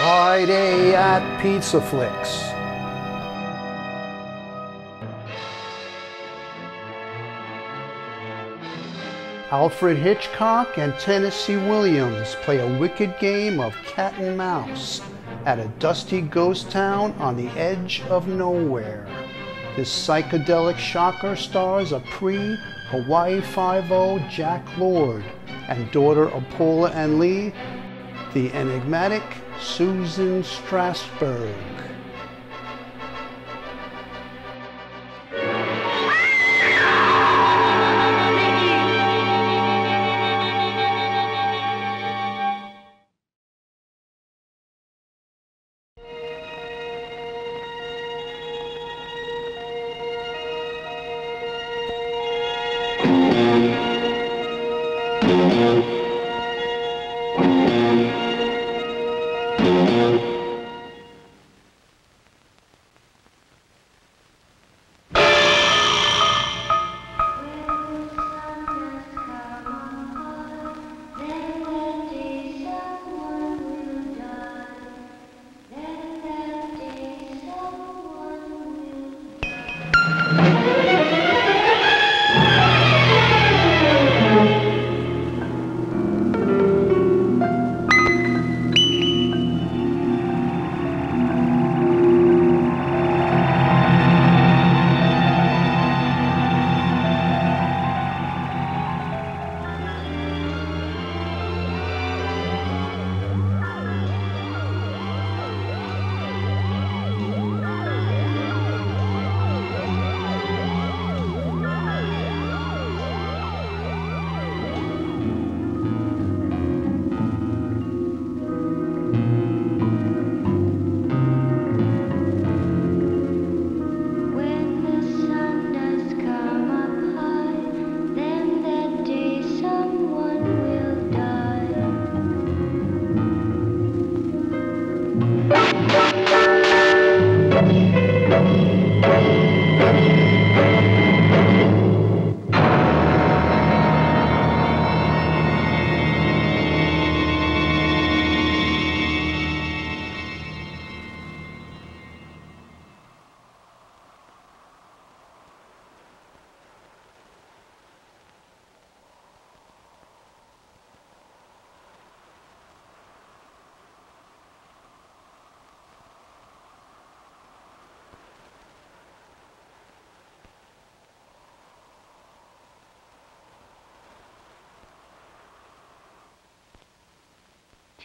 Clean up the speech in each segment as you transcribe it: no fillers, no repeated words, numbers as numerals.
Friday at Pizza Flicks. Alfred Hitchcock and Tennessee Williams play a wicked game of cat and mouse at a dusty ghost town on the edge of nowhere. This psychedelic shocker stars a pre-Hawaii Five-0 Jack Lord and daughter of Paula and Lee, the enigmatic Susan Strasberg.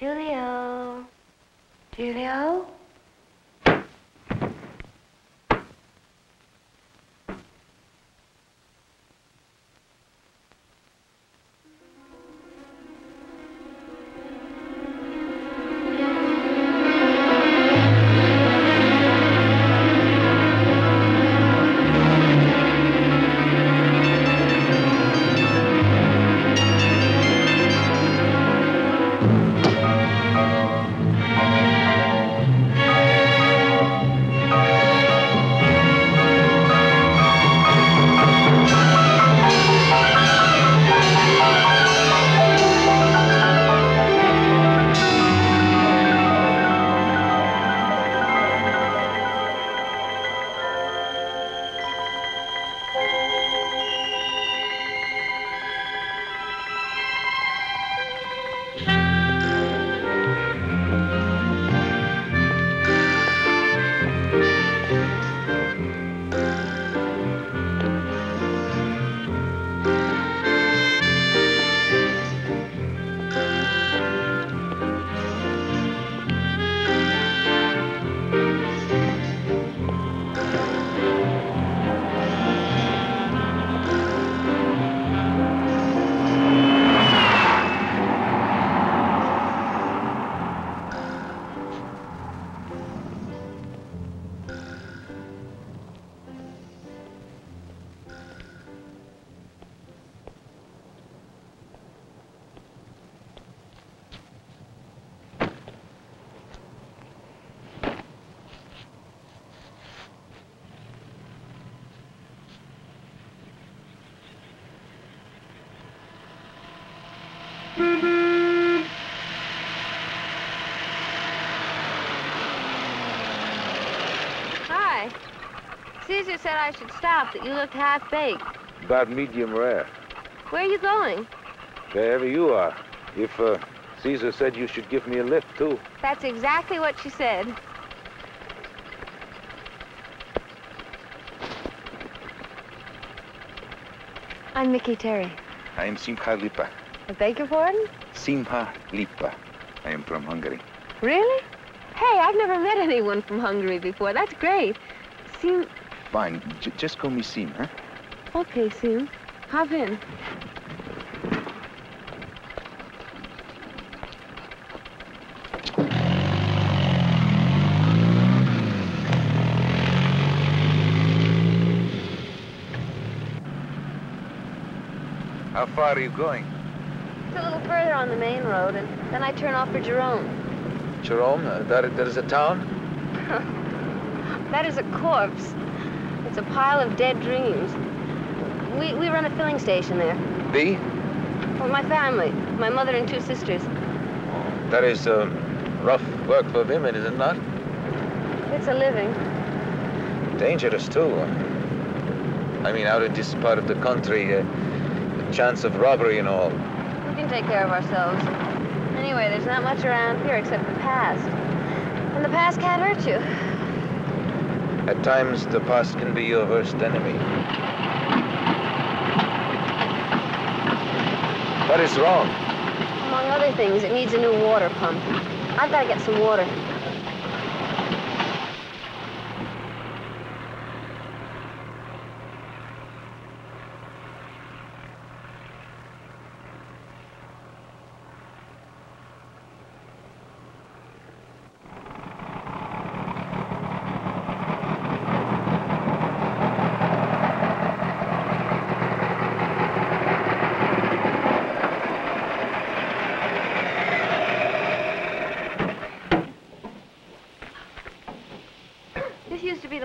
Julio. Julio? Caesar said I should stop, that you looked half-baked. About medium rare. Where are you going? Wherever you are. If Caesar said you should give me a lift, too. That's exactly what she said. I'm Mickey Terry. I am Simcha Lipa. I beg your pardon? Simcha Lipa. I am from Hungary. Really? Hey, I've never met anyone from Hungary before. That's great. Fine. Just call me Sim, huh? Okay, Sim. Hop in. How far are you going? It's a little further on the main road, and then I turn off for Jerome. Jerome? That is a town? That is a corpse. It's a pile of dead dreams. We run a filling station there. The? For my family, my mother and 2 sisters. That is rough work for women, is it not? It's a living. Dangerous, too. I mean, out in this part of the country, the chance of robbery and all. We can take care of ourselves. Anyway, there's not much around here except the past. And the past can't hurt you. At times, the past can be your worst enemy. What is wrong? Among other things, it needs a new water pump. I've got to get some water.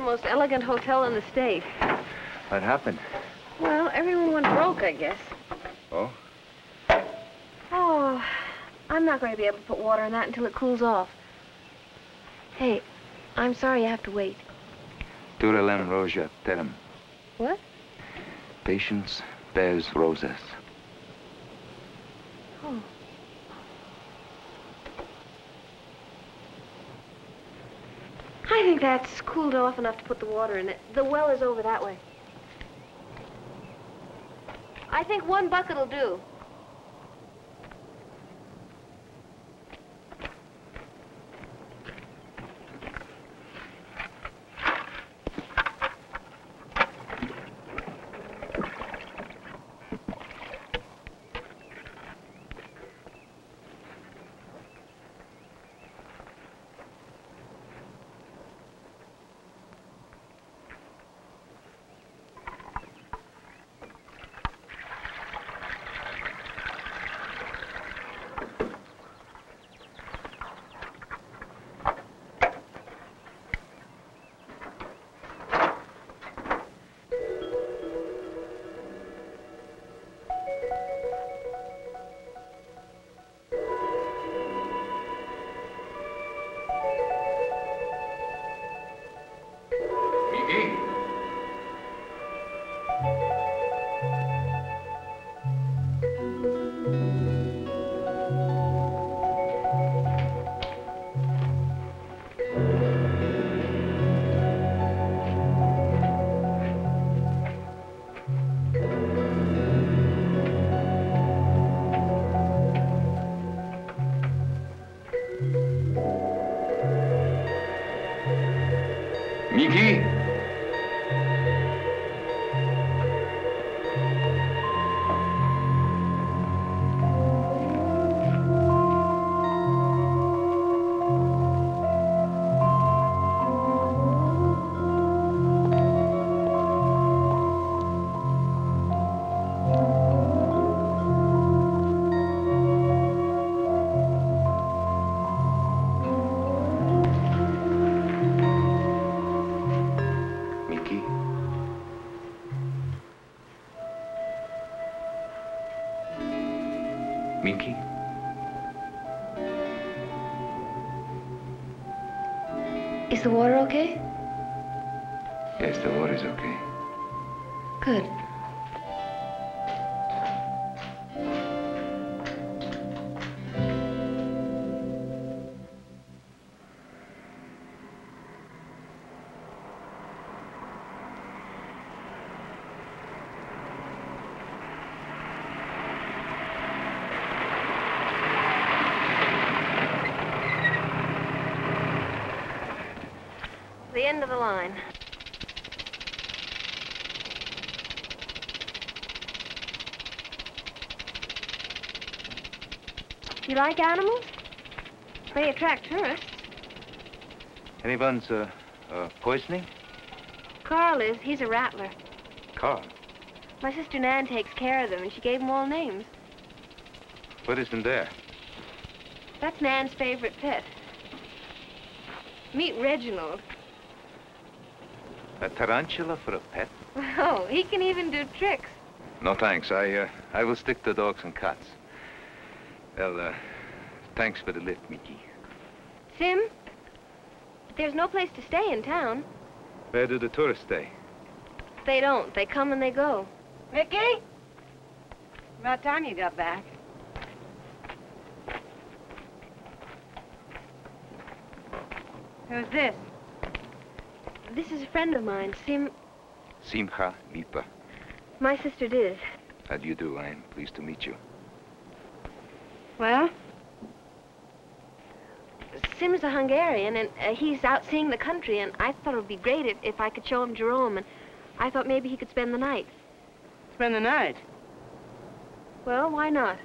Most elegant hotel in the state. What happened? Well, everyone went broke, I guess. Oh? Oh, I'm not going to be able to put water in that until it cools off. Hey, I'm sorry you have to wait. Duralem roja terem. What? Patience bears roses. Oh. I think that's cooled off enough to put the water in it. The well is over that way. I think 1 bucket will do. Miki? Miki? Is the water okay? Yes, the war is okay. Good. The end of the line. You like animals? They attract tourists. Anyone's poisoning? Carl is. He's a rattler. Carl. My sister Nan takes care of them, and she gave them all names. What is in there? That's Nan's favorite pet. Meet Reginald. A tarantula for a pet? Oh, he can even do tricks. No, thanks. I will stick to dogs and cats. Well, thanks for the lift, Mickey. Sim, there's no place to stay in town. Where do the tourists stay? They don't. They come and they go. Mickey? About time you got back. Who's this? This is a friend of mine, Sim. Simcha Lipa. My sister Diz. How do you do? I am pleased to meet you. Well? Sim's a Hungarian, and he's out seeing the country, and I thought it would be great if I could show him Jerome, and I thought maybe he could spend the night. Spend the night? Well, why not?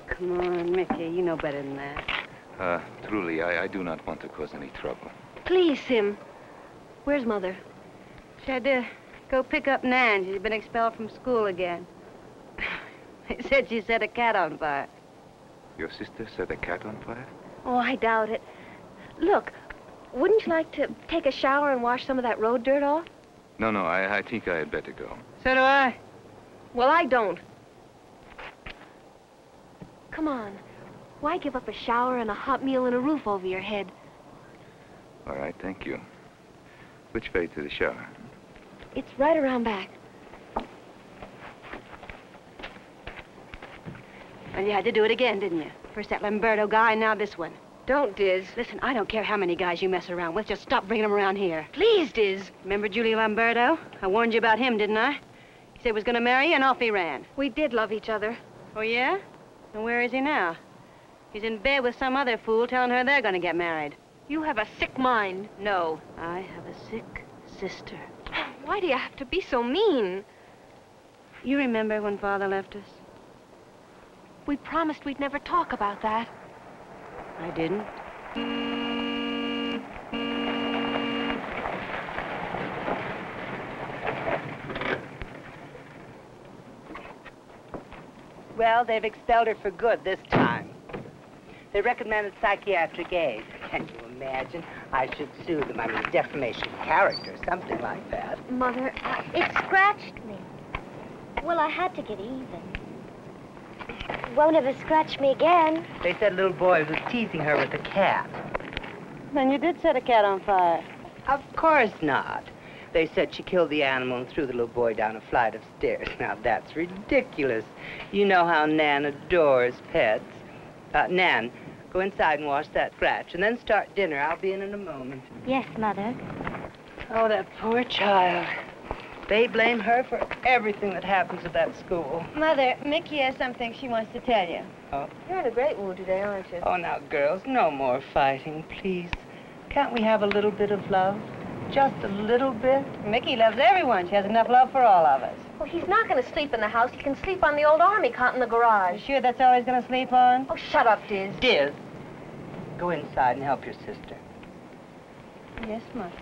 Come on, Mickey, you know better than that. Truly, I do not want to cause any trouble. Please, Sim. Where's Mother? She had to go pick up Nan. She's been expelled from school again. They said she set a cat on fire. Your sister set a cat on fire? Oh, I doubt it. Look, wouldn't you like to take a shower and wash some of that road dirt off? No, I think I had better go. So do I. Well, I don't. Come on. Why give up a shower and a hot meal and a roof over your head? All right, thank you. Which way to the shower? It's right around back. Well, you had to do it again, didn't you? First that Lamberto guy, now this one. Don't, Diz. Listen, I don't care how many guys you mess around with. Just stop bringing them around here. Please, Diz. Remember Julie Lamberto? I warned you about him, didn't I? He said he was going to marry you, and off he ran. We did love each other. Oh, yeah? And where is he now? He's in bed with some other fool telling her they're going to get married. You have a sick mind. No, I have a sick sister. Why do you have to be so mean? You remember when Father left us? We promised we'd never talk about that. I didn't. Well, they've expelled her for good this time. They recommended psychiatric aid. Can you imagine? I should sue them. I mean, defamation of character, something like that. Mother, It scratched me. Well, I had to get even. Won't ever scratch me again. They said a little boy was teasing her with a cat. Then you did set a cat on fire. Of course not. They said she killed the animal and threw the little boy down a flight of stairs. Now, that's ridiculous. You know how Nan adores pets. Nan, go inside and wash that scratch, and then start dinner. I'll be in a moment. Yes, Mother. Oh, that poor child. They blame her for everything that happens at that school. Mother, Mickey has something she wants to tell you. Oh. you're in a great mood today, aren't you? Oh, now, girls, no more fighting, please. Can't we have a little bit of love? Just a little bit? Mickey loves everyone. She has enough love for all of us. Well, he's not going to sleep in the house. He can sleep on the old army cot in the You garage. sure that's all he's going to sleep on? Oh, shut up, Diz. Diz, go inside and help your sister. Yes, Mother.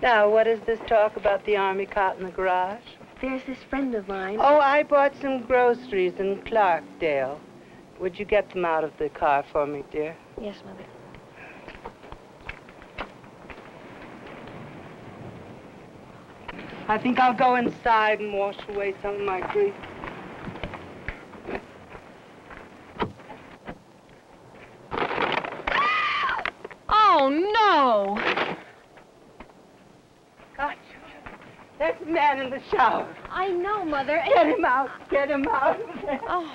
Now, what is this talk about the army cot in the garage? There's this friend of mine. Oh, I bought some groceries in Clarkdale. Would you get them out of the car for me, dear? Yes, Mother. I think I'll go inside and wash away some of my grief. Oh, no! Nan in the shower. I know, Mother. Get him out. Get him out. Oh.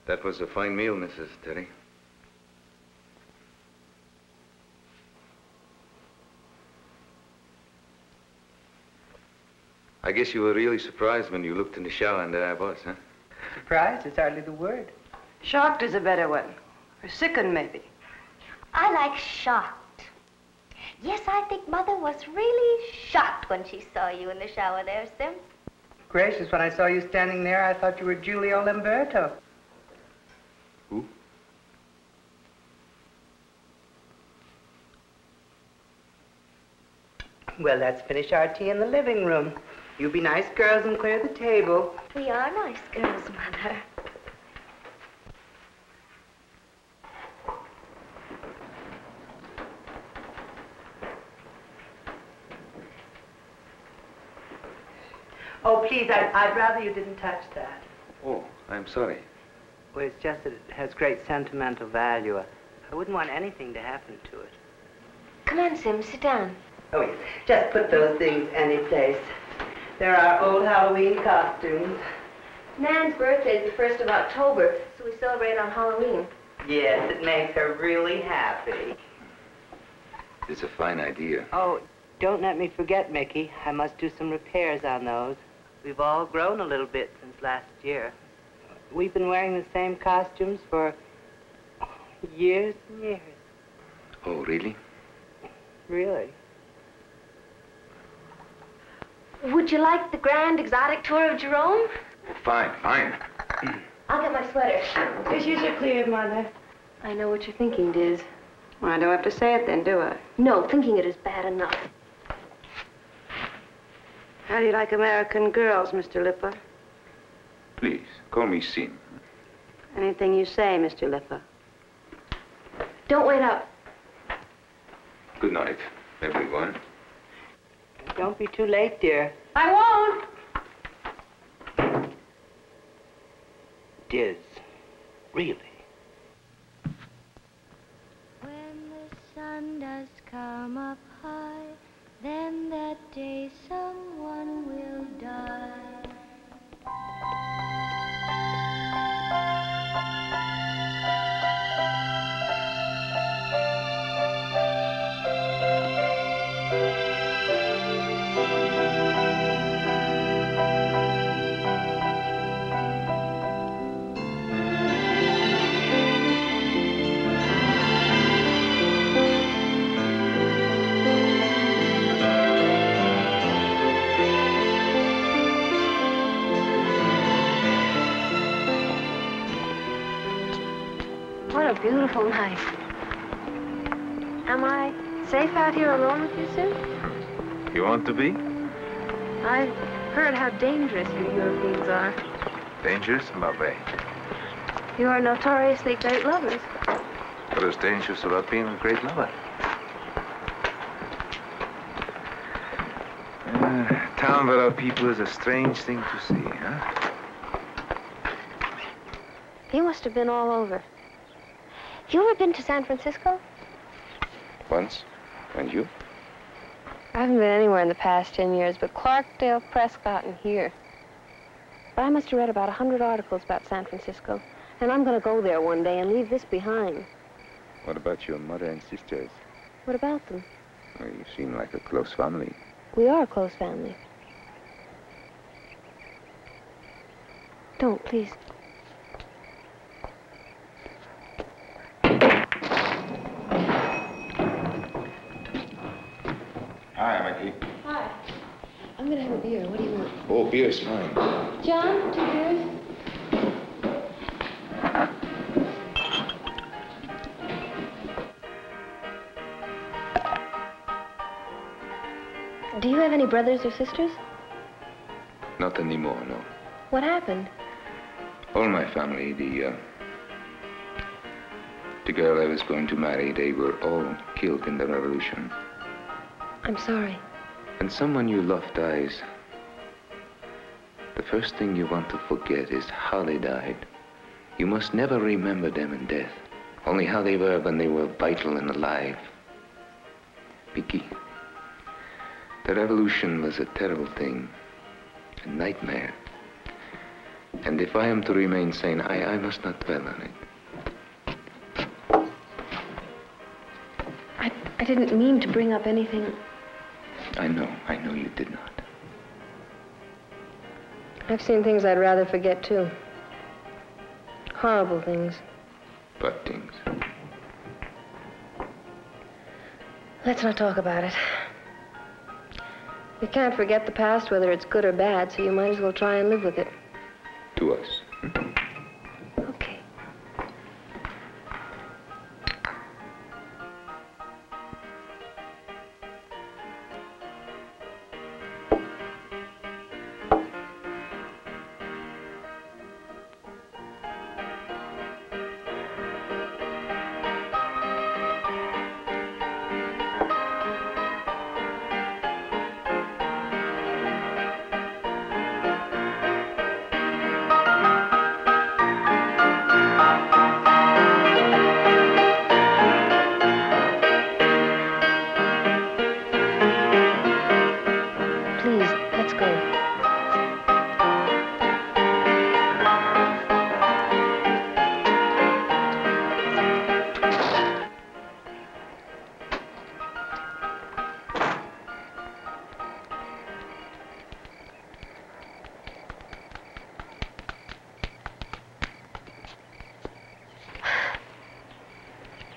That was a fine meal, Mrs. Terry. I guess you were really surprised when you looked in the shower and there I was, huh? Surprised is hardly the word. Shocked is a better one. Or sickened, maybe. I like shocked. Yes, I think Mother was really shocked when she saw you in the shower there, Sim. Gracious, when I saw you standing there, I thought you were Giulio Lamberto. Who? Well, let's finish our tea in the living room. You be nice girls and clear the table. We are nice girls, Mother. Oh, please, I'd rather you didn't touch that. Oh, I'm sorry. Well, it's just that it has great sentimental value. I wouldn't want anything to happen to it. Come on, Sim, sit down. Oh, yes. Just put those things any place. There are old Halloween costumes. Nan's birthday is the 1st of October, so we celebrate on Halloween. Yes, it makes her really happy. It's a fine idea. Oh, don't let me forget, Mickey. I must do some repairs on those. We've all grown a little bit since last year. We've been wearing the same costumes for years and years. Oh, really? Really? Would you like the grand exotic tour of Jerome? Oh, fine, fine. I'll get my sweater. Dishes are clear, Mother. I know what you're thinking, Diz. Well, I don't have to say it then, do I? No, thinking it is bad enough. How do you like American girls, Mr. Lipper? Please, call me Sim. Anything you say, Mr. Lipper. Don't wait up. Good night, everyone. Don't be too late, dear. I won't. Diz, really? When the sun does come up high, then that day someone will die. What a beautiful night. Am I safe out here alone with you, Sim? You want to be? I've heard how dangerous you Europeans are. Dangerous? Not very. You are notoriously great lovers. What is dangerous about being a great lover? Town without people is a strange thing to see, huh? You must have been all over. You ever been to San Francisco? Once. And you? I haven't been anywhere in the past 10 years, but Clarkdale, Prescott, and here. But I must have read about 100 articles about San Francisco, and I'm going to go there one day and leave this behind. What about your mother and sisters? What about them? Well, you seem like a close family. We are a close family. Don't, please. Hi, Mickey. Hi. I'm going to have a beer. What do you want? Oh, beer's fine. John, 2 beers? Do you have any brothers or sisters? Not anymore, no. What happened? All my family, the girl I was going to marry, they were all killed in the revolution. I'm sorry. When someone you love dies, the first thing you want to forget is how they died. You must never remember them in death, only how they were when they were vital and alive. Vicky, the revolution was a terrible thing, a nightmare. And if I am to remain sane, I must not dwell on it. I didn't mean to bring up anything. I know you did not. I've seen things I'd rather forget, too. Horrible things. What things? Let's not talk about it. You can't forget the past, whether it's good or bad, so you might as well try and live with it. To us. Okay.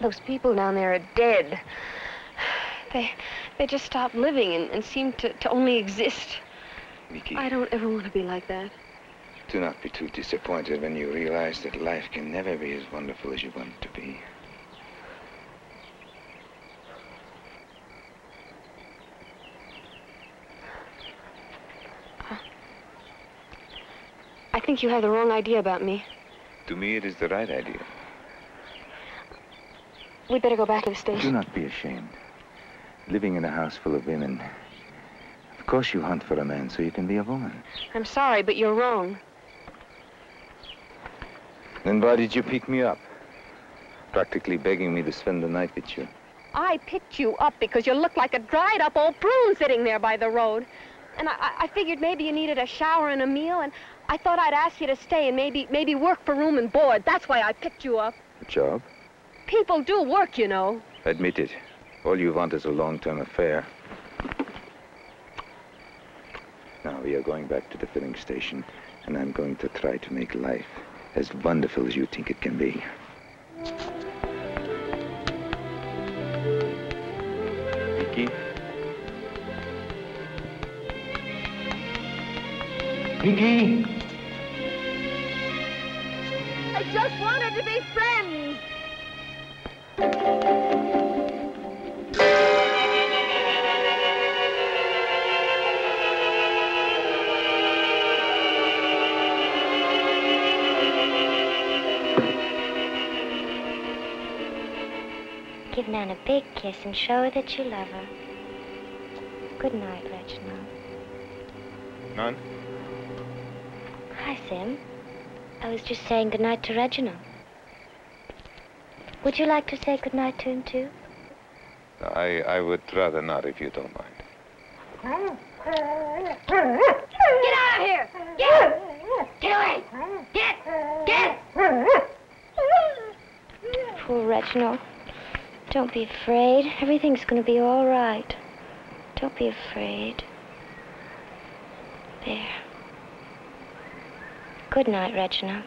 Those people down there are dead. They just stopped living and seem to only exist. Vicky. I don't ever want to be like that. Do not be too disappointed when you realize that life can never be as wonderful as you want it to be. I think you have the wrong idea about me. To me, it is the right idea. We'd better go back to the station. Do not be ashamed. Living in a house full of women. Of course you hunt for a man so you can be a woman. I'm sorry, but you're wrong. Then why did you pick me up? Practically begging me to spend the night with you. I picked you up because you looked like a dried-up old prune sitting there by the road. And I figured maybe you needed a shower and a meal, and I thought I'd ask you to stay and maybe work for room and board. That's why I picked you up. A job? People do work, you know. Admit it. All you want is a long-term affair. Now we are going back to the filling station, and I'm going to try to make life as wonderful as you think it can be. Vicky? Vicky? I just wanted to be friends. Give Nan a big kiss and show her that you love her. Good night, Reginald. None? Hi, Sim. I was just saying good night to Reginald. Would you like to say good night to him, too? I would rather not, if you don't mind. Get out of here! Get! Get away! Get! Poor Reginald. Don't be afraid. Everything's going to be all right. Don't be afraid. There. Good night, Reginald.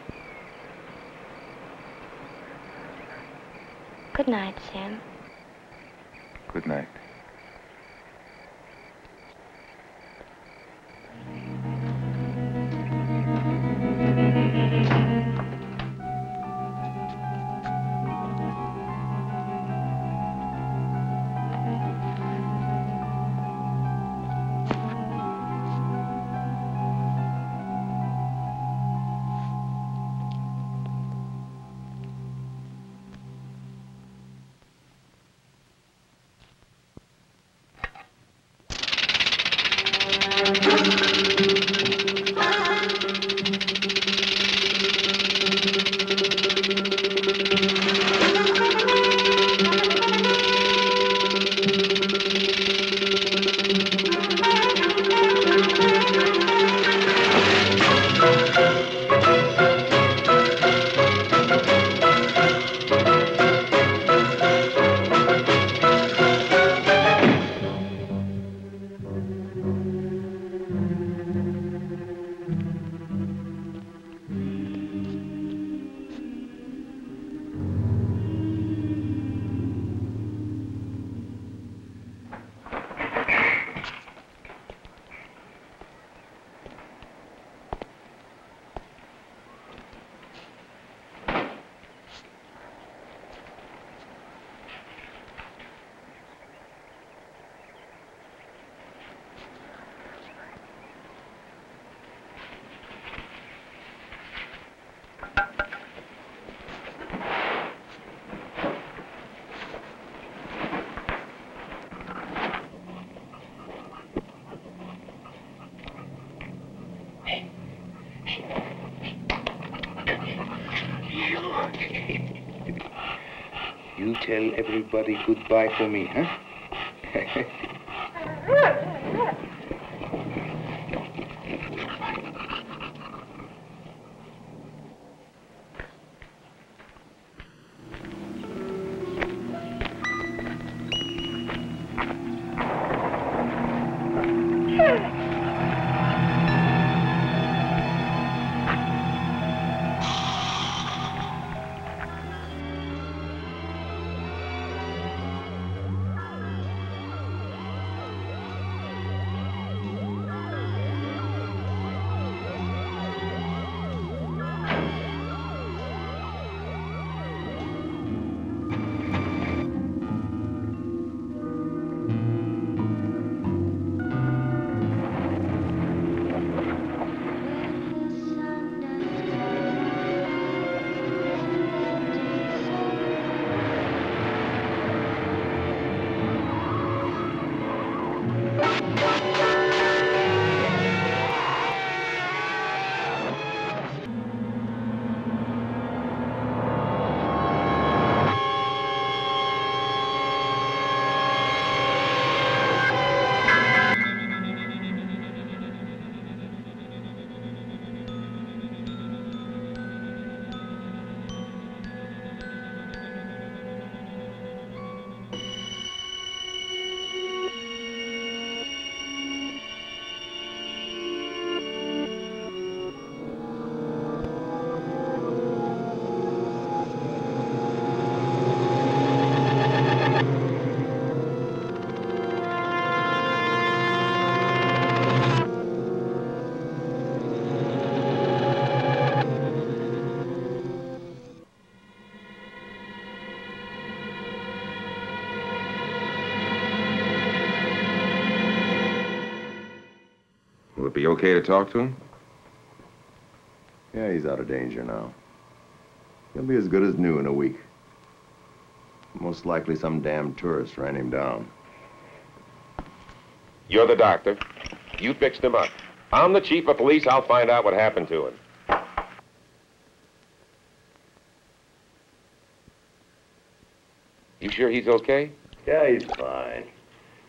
Good night, Sam. Good night. tell everybody goodbye for me, huh? Will it be okay to talk to him? Yeah, he's out of danger now. He'll be as good as new in a week. Most likely some damn tourist ran him down. You're the doctor. You fixed him up. I'm the chief of police. I'll find out what happened to him. You sure he's okay? Yeah, he's fine.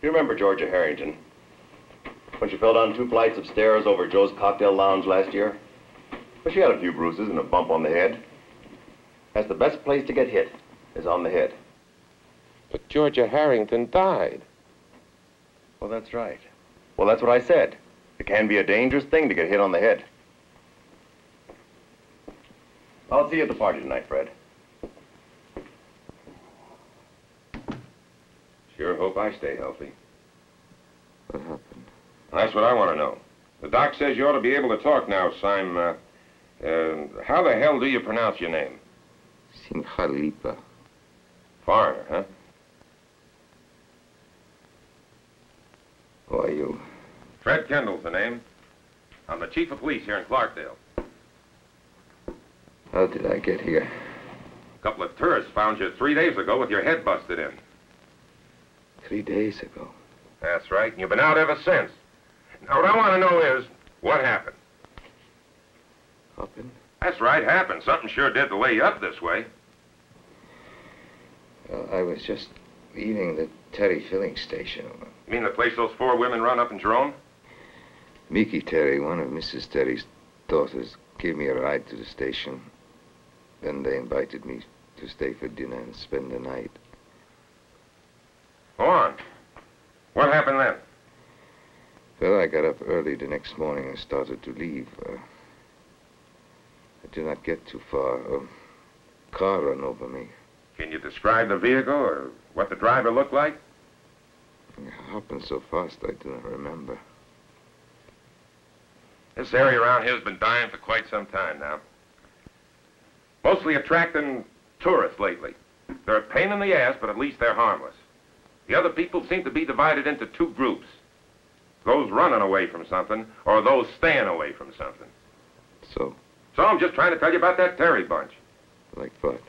You remember Georgia Harrington? When she fell down 2 flights of stairs over Joe's Cocktail Lounge last year? Well, she had a few bruises and a bump on the head. That's the best place to get hit, is on the head. But Georgia Harrington died. Well, that's right. Well, that's what I said. It can be a dangerous thing to get hit on the head. I'll see you at the party tonight, Fred. Sure hope I stay healthy. What happened? That's what I want to know. The doc says you ought to be able to talk now, Sime. How the hell do you pronounce your name? Simcha. Foreigner, huh? Who are you? Fred Kendall's the name. I'm the chief of police here in Clarkdale. How did I get here? A couple of tourists found you 3 days ago with your head busted in. 3 days ago. That's right, and you've been out ever since. Now, what I want to know is, what happened? Happened? That's right, happened. Something sure did lay you up this way. Well, I was just leaving the Terry filling station. You mean the place those 4 women run up in Jerome? Mickey Terry, one of Mrs. Terry's daughters, gave me a ride to the station. Then they invited me to stay for dinner and spend the night. Go on. What happened then? Well, I got up early the next morning and started to leave. I did not get too far. A car ran over me. Can you describe the vehicle or what the driver looked like? It happened so fast I do not remember. This area around here has been dying for quite some time now. Mostly attracting tourists lately. They're a pain in the ass, but at least they're harmless. The other people seem to be divided into 2 groups. Those running away from something, or those staying away from something. So? So I'm just trying to tell you about that Terry bunch. Like what?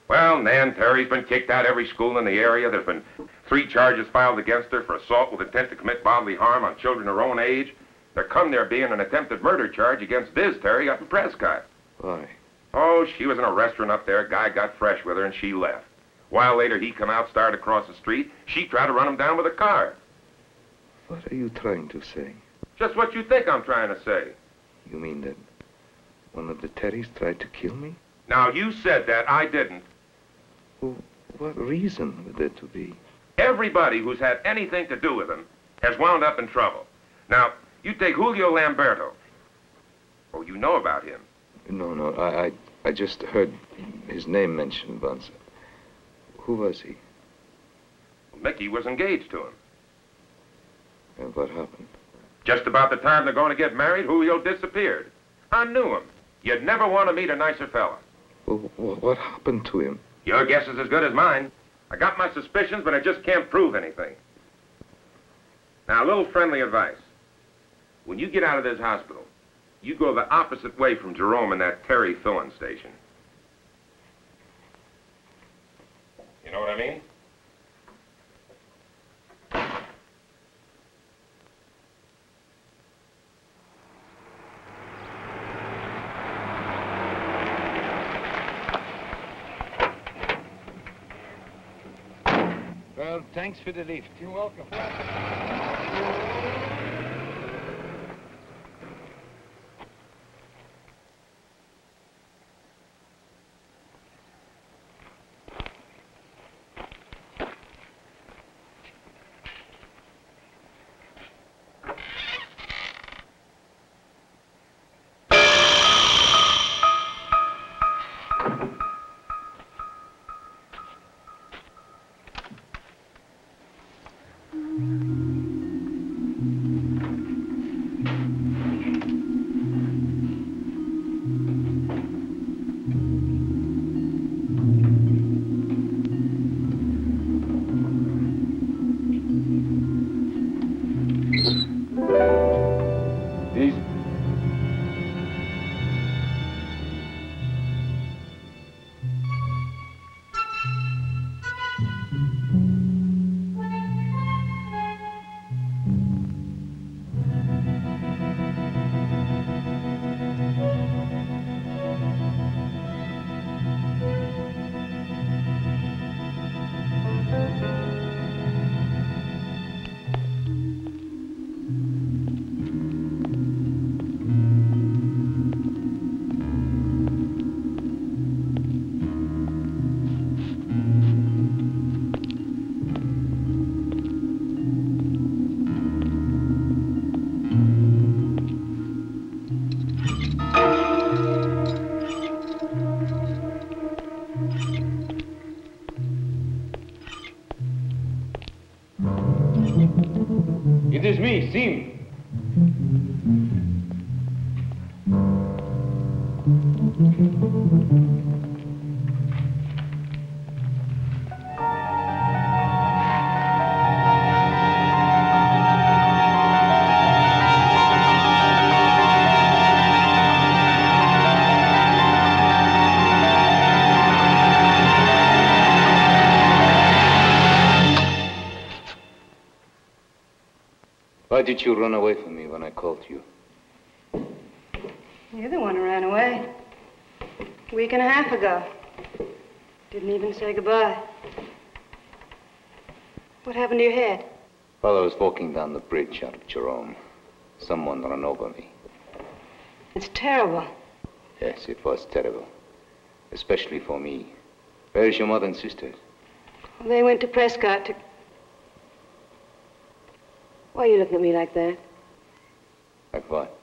Well, Nan Terry's been kicked out of every school in the area. There's been 3 charges filed against her for assault with intent to commit bodily harm on children her own age. There come there being an attempted murder charge against Biz Terry up in Prescott. Why? Oh, she was in a restaurant up there. A guy got fresh with her and she left. A while later, he come out, started across the street. She tried to run him down with a car. What are you trying to say? Just what you think I'm trying to say. You mean that one of the Terrys tried to kill me? Now, you said that. I didn't. Well, what reason would there to be? Everybody who's had anything to do with him has wound up in trouble. Now, you take Julio Lamberto. Oh, you know about him. No, I just heard his name mentioned once. Who was he? Mickey was engaged to him. And what happened? Just about the time they're going to get married, Julio disappeared. I knew him. You'd never want to meet a nicer fella. Well, what happened to him? Your guess is as good as mine. I got my suspicions, but I just can't prove anything. Now, a little friendly advice. When you get out of this hospital, you go the opposite way from Jerome and that Terry filling station. You know what I mean? Well, thanks for the lift. You're welcome. It is me, Sim. Why did you run away from me when I called you? You're the one who ran away. A week and a half ago. Didn't even say goodbye. What happened to your head? While I was walking down the bridge out of Jerome, someone ran over me. It's terrible. Yes, it was terrible. Especially for me. Where's your mother and sisters? They went to Prescott to... Why are you looking at me like that? Like what?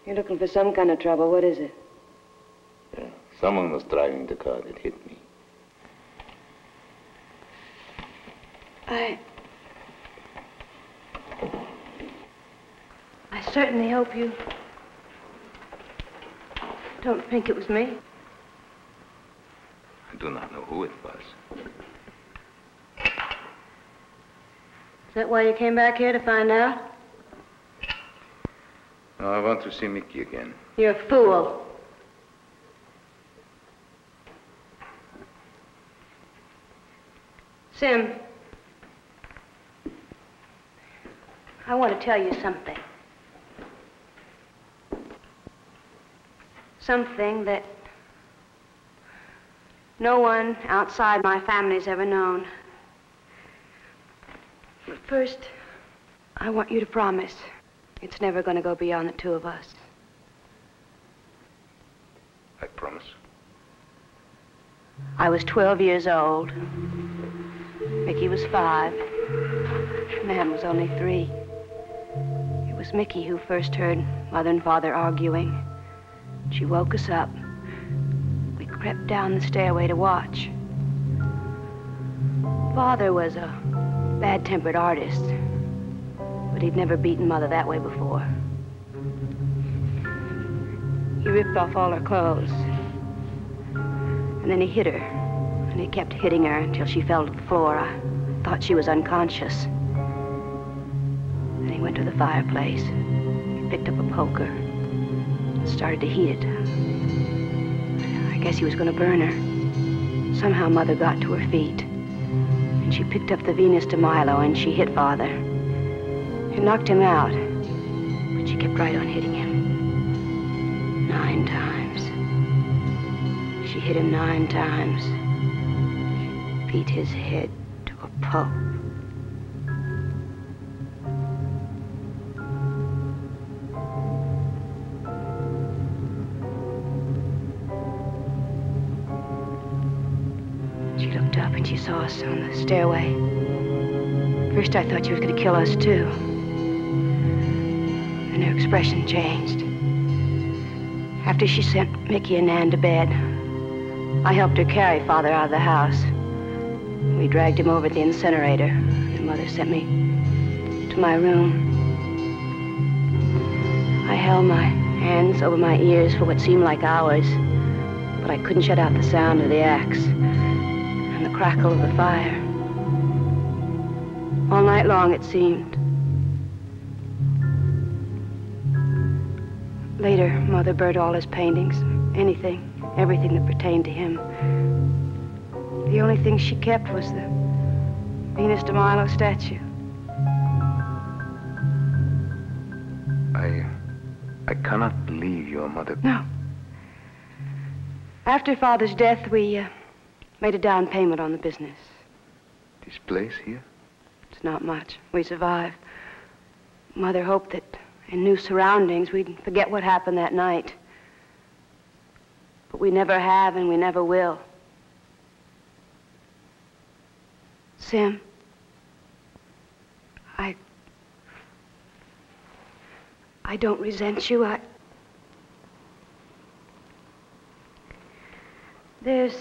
You're looking for some kind of trouble. What is it? Yeah, someone was driving the car that hit me. I certainly hope you don't think it was me. I do not know who it was. Is that why you came back here, to find out? No, I want to see Mickey again. You're a fool. Sim, I want to tell you something. Something that no one outside my family's ever known. But first, I want you to promise it's never going to go beyond the two of us. I promise. I was 12 years old. Mickey was 5. Nan was only 3. It was Mickey who first heard Mother and Father arguing. She woke us up. We crept down the stairway to watch. Father was a bad-tempered artist, but he'd never beaten Mother that way before. He ripped off all her clothes, and then he hit her, and he kept hitting her until she fell to the floor. I thought she was unconscious. Then he went to the fireplace. He picked up a poker and started to heat it. I guess he was going to burn her. Somehow Mother got to her feet, and she picked up the Venus de Milo, and she hit Father. It knocked him out, but she kept right on hitting him. 9 times. She hit him 9 times. She beat his head to a pulp. She looked up and she saw us on the stairway. First I thought she was going to kill us too. And her expression changed. After she sent Mickey and Nan to bed, I helped her carry Father out of the house. We dragged him over to the incinerator, and Mother sent me to my room. I held my hands over my ears for what seemed like hours, but I couldn't shut out the sound of the axe and the crackle of the fire. All night long, it seemed. Later, Mother burned all his paintings, everything that pertained to him. The only thing she kept was the Venus de Milo statue. I cannot believe your mother... No. After Father's death, we made a down payment on the business. This place here? It's not much. We survived. Mother hoped that in new surroundings, we'd forget what happened that night. But we never have, and we never will. Sim, I don't resent you. There's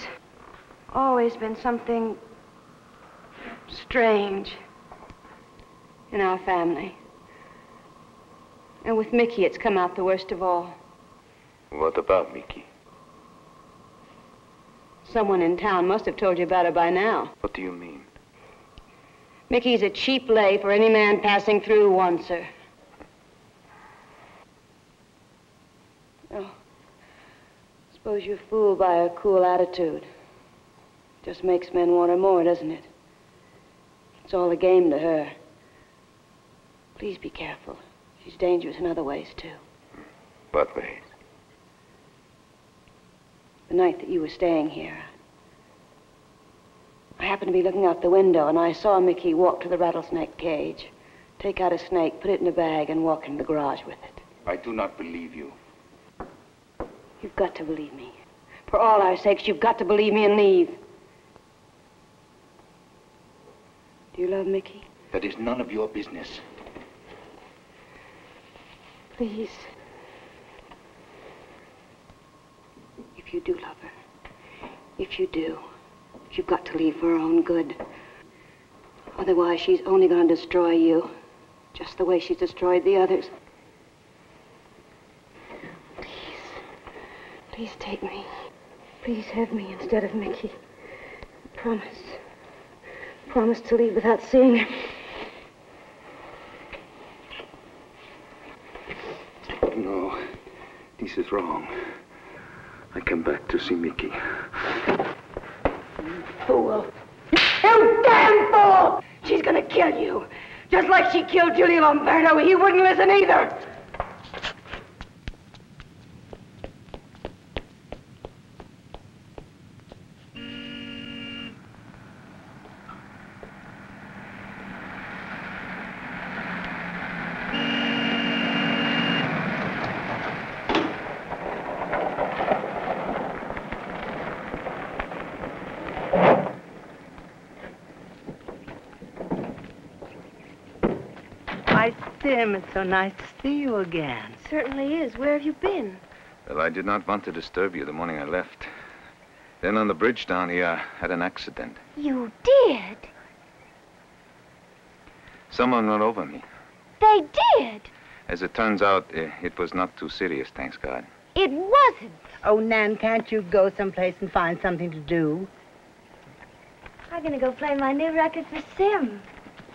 always been something strange in our family. And with Mickey, it's come out the worst of all. What about Mickey? Someone in town must have told you about her by now. What do you mean? Mickey's a cheap lay for any man passing through who wants her. Oh, suppose you're fooled by her cool attitude. Just makes men want her more, doesn't it? It's all a game to her. Please be careful. She's dangerous in other ways, too. What ways? The night that you were staying here, I happened to be looking out the window, and I saw Mickey walk to the rattlesnake cage, take out a snake, put it in a bag, and walk into the garage with it. I do not believe you. You've got to believe me. For all our sakes, you've got to believe me and leave. Do you love Mickey? That is none of your business. Please. If you do love her, if you do, you've got to leave for her own good. Otherwise, she's only going to destroy you, just the way she's destroyed the others. Please take me. Please have me instead of Mickey. Promise. Promise to leave without seeing her. No, this is wrong. I come back to see Mickey. Fool. You damn fool! She's gonna kill you. Just like she killed Julian Umberto. He wouldn't listen either. Why, Sim, it's so nice to see you again. Certainly is. Where have you been? Well, I did not want to disturb you the morning I left. Then on the bridge down here, I had an accident. You did? Someone run over me. They did? As it turns out, it was not too serious, thanks God. It wasn't. Oh, Nan, can't you go someplace and find something to do? I'm gonna go play my new record for Sim.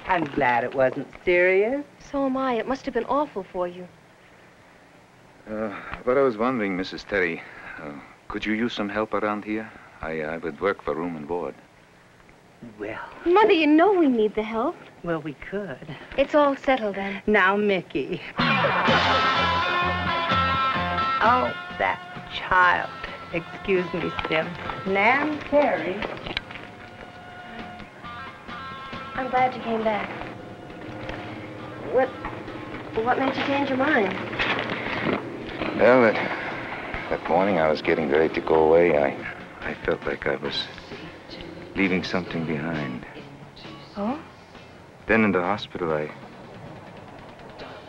I'm glad it wasn't serious. So am I. It must have been awful for you. But I was wondering, Mrs. Terry, could you use some help around here? I would work for room and board. Well, Mother, you know we need the help. well, we could. It's all settled then. Now, Mickey. Oh, that child. Excuse me, Sim. Nan Terry. I'm glad you came back. What made you change your mind? Well, that morning I was getting ready to go away. I felt like I was leaving something behind. Oh? Then in the hospital, I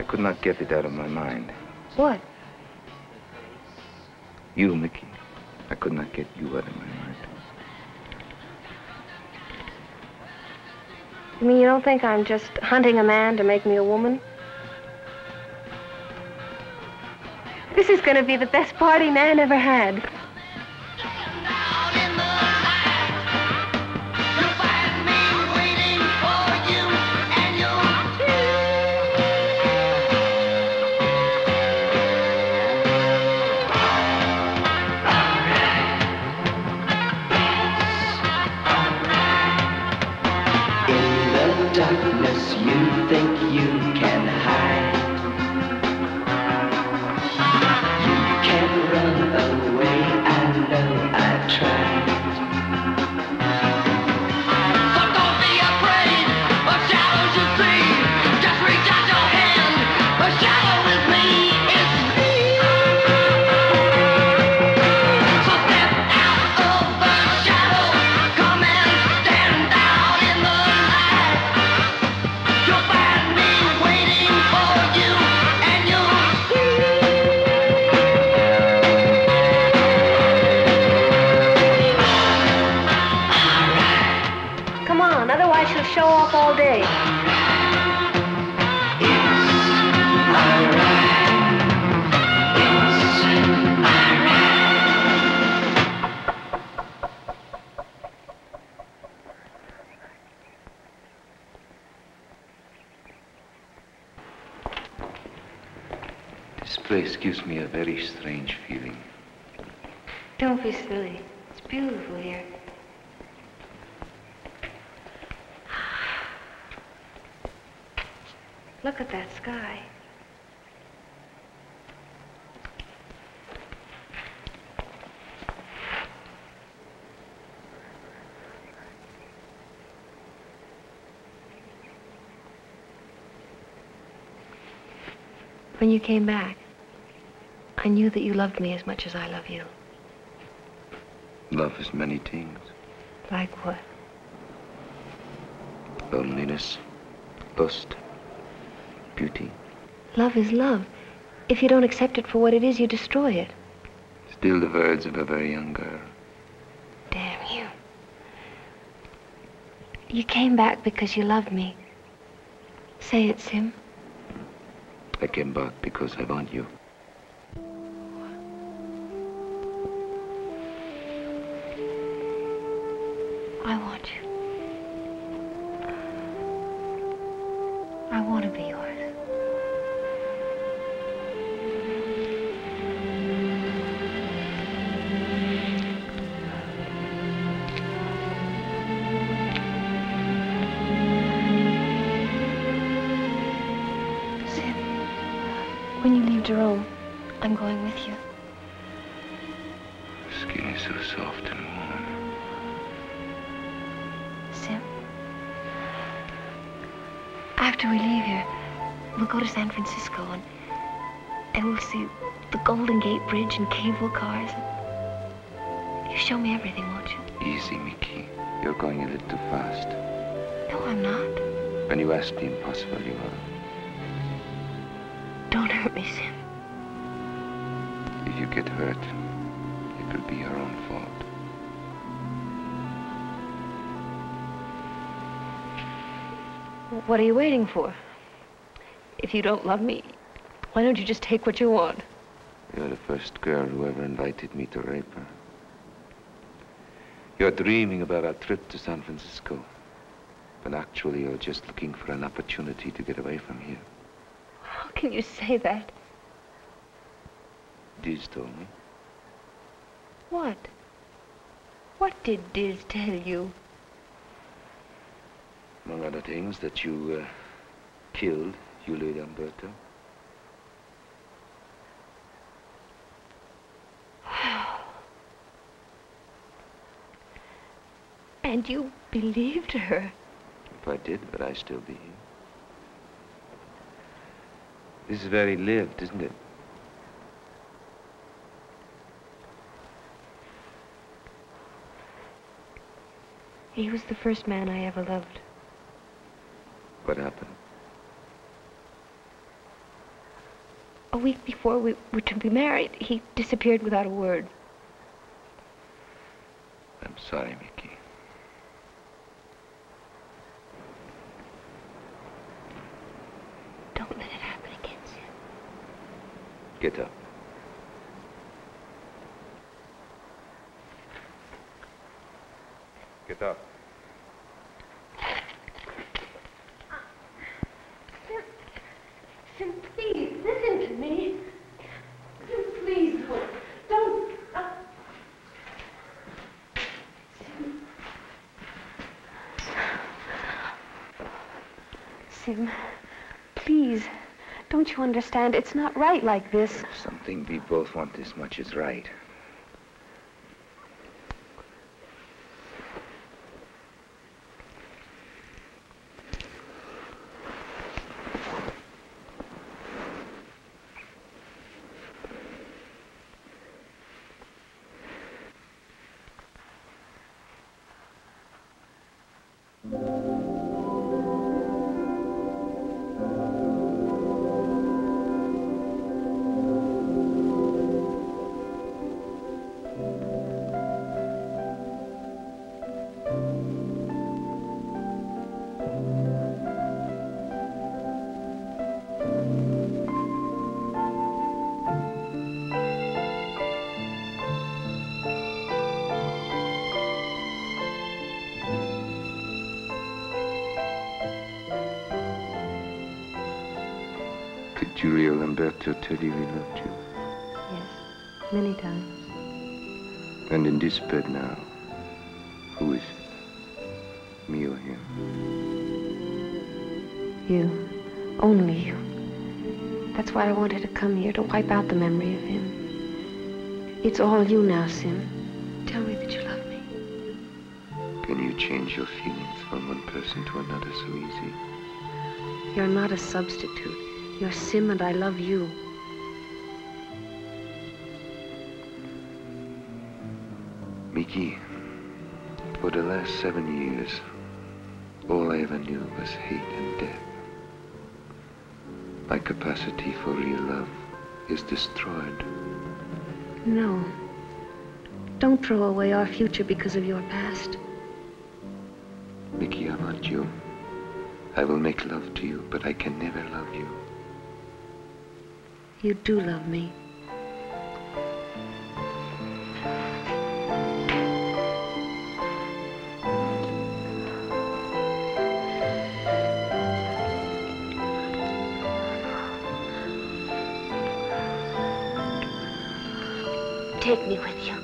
could not get it out of my mind. What? You, Mickey. I could not get you out of my mind. You mean you don't think I'm just hunting a man to make me a woman? This is going to be the best party Nan ever had. Darkness, you think you can hide. You can run away, I know I tried. So don't be afraid of shadows you see. Just reach out your hand, a shadow is me, it's me. So step out of the shadow, come and stand out in the light. You'll find me waiting for you, and you'll Come on, otherwise she'll show off all day. This place gives me a very strange feeling. Don't be silly. It's beautiful here. Look at that sky. When you came back, I knew that you loved me as much as I love you. Love is many things. Like what? Loneliness, lust, beauty. Love is love. If you don't accept it for what it is, you destroy it. Still the words of a very young girl. Damn you. You came back because you loved me. Say it, Sim. I came back because I want you. I want you. I want to be yours. Sim, when you leave Jerome, I'm going with you. Skin is so soft and warm. Sim, after we leave here, we'll go to San Francisco and we'll see the Golden Gate Bridge and cable cars. You show me everything, won't you? Easy, Mickey. You're going a little too fast. No, I'm not. When you ask the impossible, you are. hurt me, Sim. If you get hurt, it will be your own fault. What are you waiting for? If you don't love me, why don't you just take what you want? You're the first girl who ever invited me to rape her. You're dreaming about our trip to San Francisco. But actually, you're just looking for an opportunity to get away from here. How can you say that? Diz told me. What? What did Diz tell you? Among other things, that you killed Julio Lamberto. And you believed her? If I did, would I still be here? This is where he lived, isn't it? He was the first man I ever loved. What happened? A week before we were to be married, he disappeared without a word. I'm sorry, Mickey. Don't let it happen again, Sim. Get up. Get up. Sim, please, listen to me. Sim, please, don't. Sim, please, don't you understand? It's not right like this. Something we both want as much as right. Did Julio Lamberto tell you he loved you? Yes, many times. And in this bed now, who is it? Me or him? You. Only you. That's why I wanted to come here, to wipe out the memory of him. It's all you now, Sim. Tell me that you love me. Can you change your feelings from one person to another so easy? You're not a substitute. You're Sim and I love you. Mickey, for the last 7 years, all I ever knew was hate and death. My capacity for real love is destroyed. No. Don't throw away our future because of your past. Mickey, I want you. I will make love to you, but I can never love you. You do love me. Take me with you.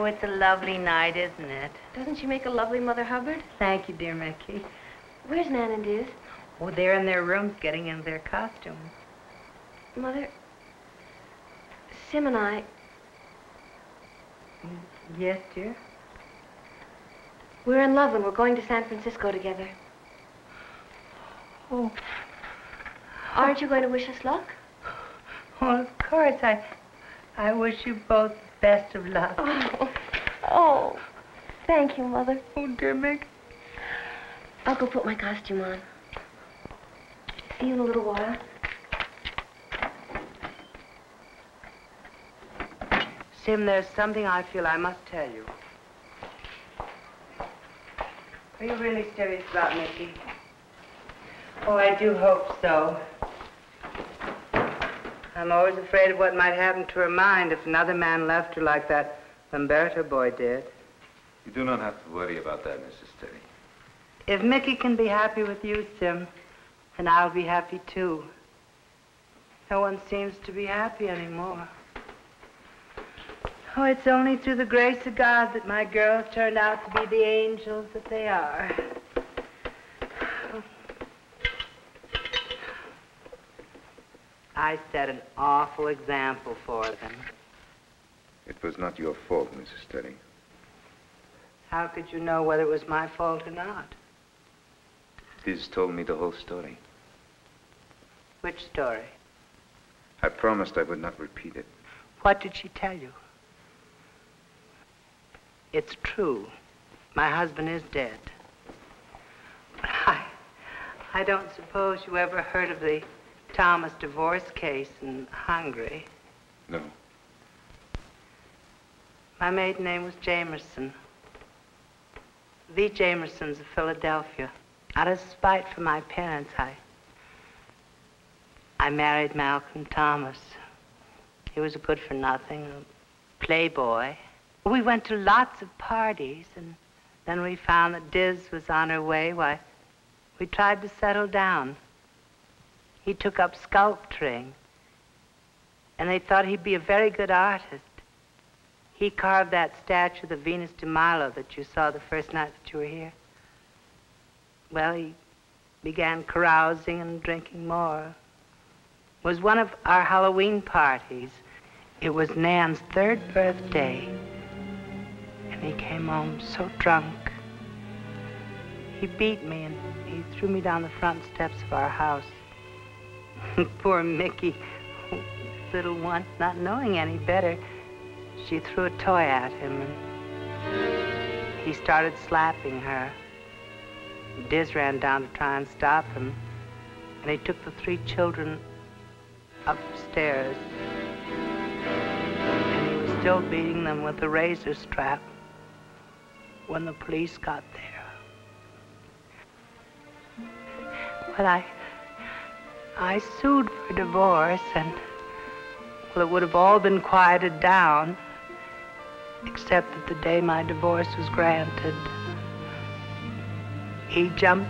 Oh, it's a lovely night, isn't it? Doesn't she make a lovely Mother Hubbard? Thank you, dear Mickey. Where's Nan and Diz? Oh, they're in their rooms getting into their costumes. Mother, Sim and I, Yes, dear? we're in love and we're going to San Francisco together. Oh. Aren't you going to wish us luck? Well, of course. I wish you both the best of luck. Oh, thank you, Mother. Oh, dear Mick. I'll go put my costume on. See you in a little while. Sim, there's something I feel I must tell you. Are you really serious about Mickey? Oh, I do hope so. I'm always afraid of what might happen to her mind if another man left her like that Lamberto boy did. You do not have to worry about that, Mrs. Terry. If Mickey can be happy with you, Sim, then I'll be happy too. No one seems to be happy anymore. Oh, it's only through the grace of God that my girls turned out to be the angels that they are. I set an awful example for them. It was not your fault, Mrs. Terry. How could you know whether it was my fault or not? Diz told me the whole story. Which story? I promised I would not repeat it. What did she tell you? It's true. My husband is dead. But I don't suppose you ever heard of the Thomas divorce case in Hungary. No. My maiden name was Jamerson. The Jamersons of Philadelphia. Out of spite for my parents, I married Malcolm Thomas. He was a good-for-nothing, a playboy. We went to lots of parties, and then we found that Diz was on her way. Why, we tried to settle down. He took up sculpturing, and they thought he'd be a very good artist. He carved that statue of the Venus de Milo that you saw the first night that you were here. Well, he began carousing and drinking more. It was one of our Halloween parties. It was Nan's 3rd birthday, and he came home so drunk. He beat me, and he threw me down the front steps of our house. Poor Mickey, little one, not knowing any better, she threw a toy at him, and he started slapping her. Diz ran down to try and stop him, and he took the 3 children upstairs, and he was still beating them with a razor strap when the police got there. But I sued for divorce, and, well, it would have all been quieted down, except that the day my divorce was granted, he jumped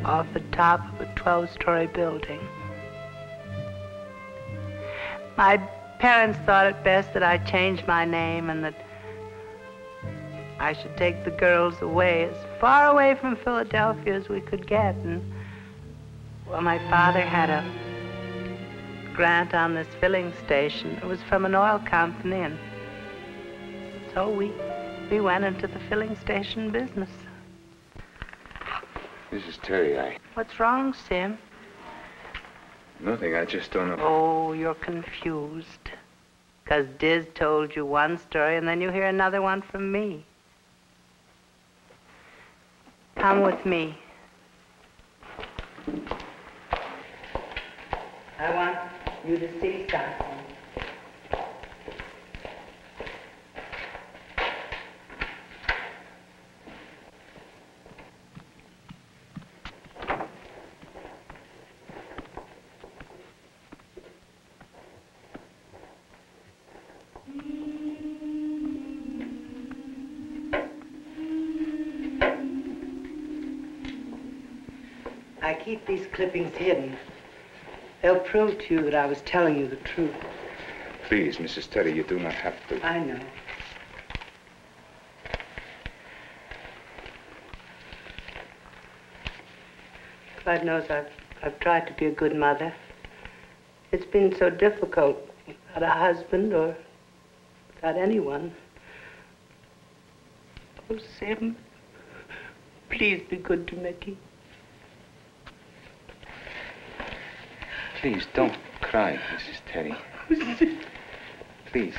off the top of a 12-story building. My parents thought it best that I change my name and that I should take the girls away, as far away from Philadelphia as we could get. And, well, my father had a grant on this filling station. It was from an oil company, and so we went into the filling station business. Mrs. Terry, What's wrong, Sim? Nothing, I just don't know. Oh, you're confused. 'Cause Diz told you one story, and then you hear another one from me. Come with me. I want you to see something. I keep these clippings hidden. They'll prove to you that I was telling you the truth. Please, Mrs. Terry, you do not have to. I know. God knows I've tried to be a good mother. It's been so difficult without a husband or without anyone. Oh, Sim, please be good to Mickey. Please, don't cry, Mrs. Terry. Please.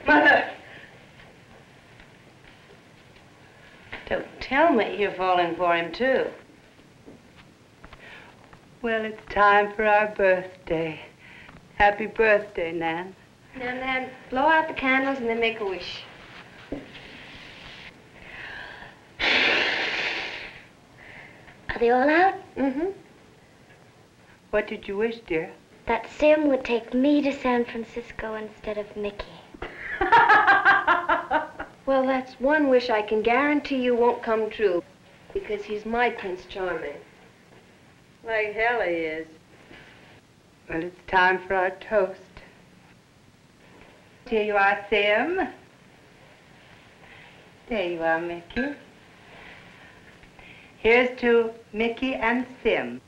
Mother! Don't tell me you're falling for him, too. Well, it's time for our birthday. Happy birthday, Nan. Now, Nan, blow out the candles and then make a wish. Are they all out? Mm-hmm. What did you wish, dear? That Sim would take me to San Francisco instead of Mickey. Well, that's one wish I can guarantee you won't come true, because he's my Prince Charming. Like hell he is. Well, it's time for our toast. Here you are, Sim. There you are, Mickey. Here's to Mickey and Sim.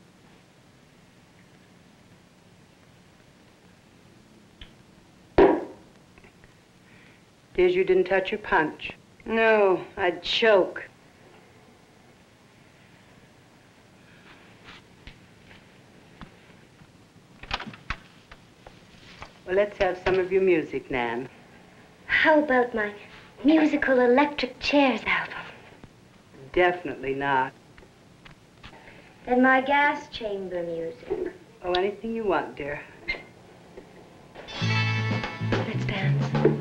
Dears, you didn't touch your punch. No, I'd choke. Well, let's have some of your music, Nan. How about my musical electric chairs album? Definitely not. And my gas chamber music. Oh, anything you want, dear. Let's dance.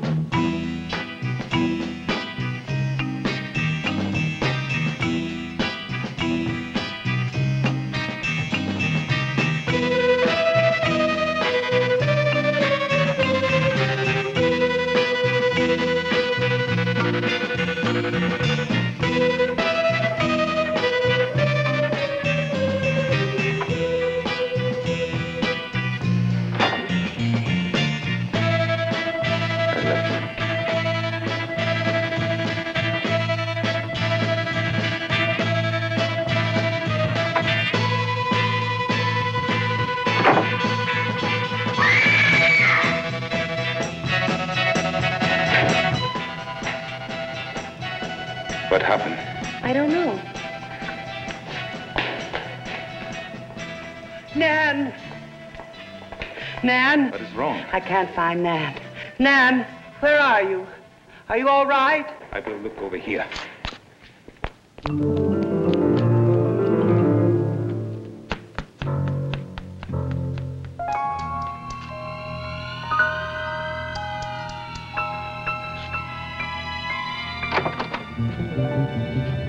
What happened? I don't know. Nan! Nan! What is wrong? I can't find Nan. Nan, where are you? Are you all right? I will look over here.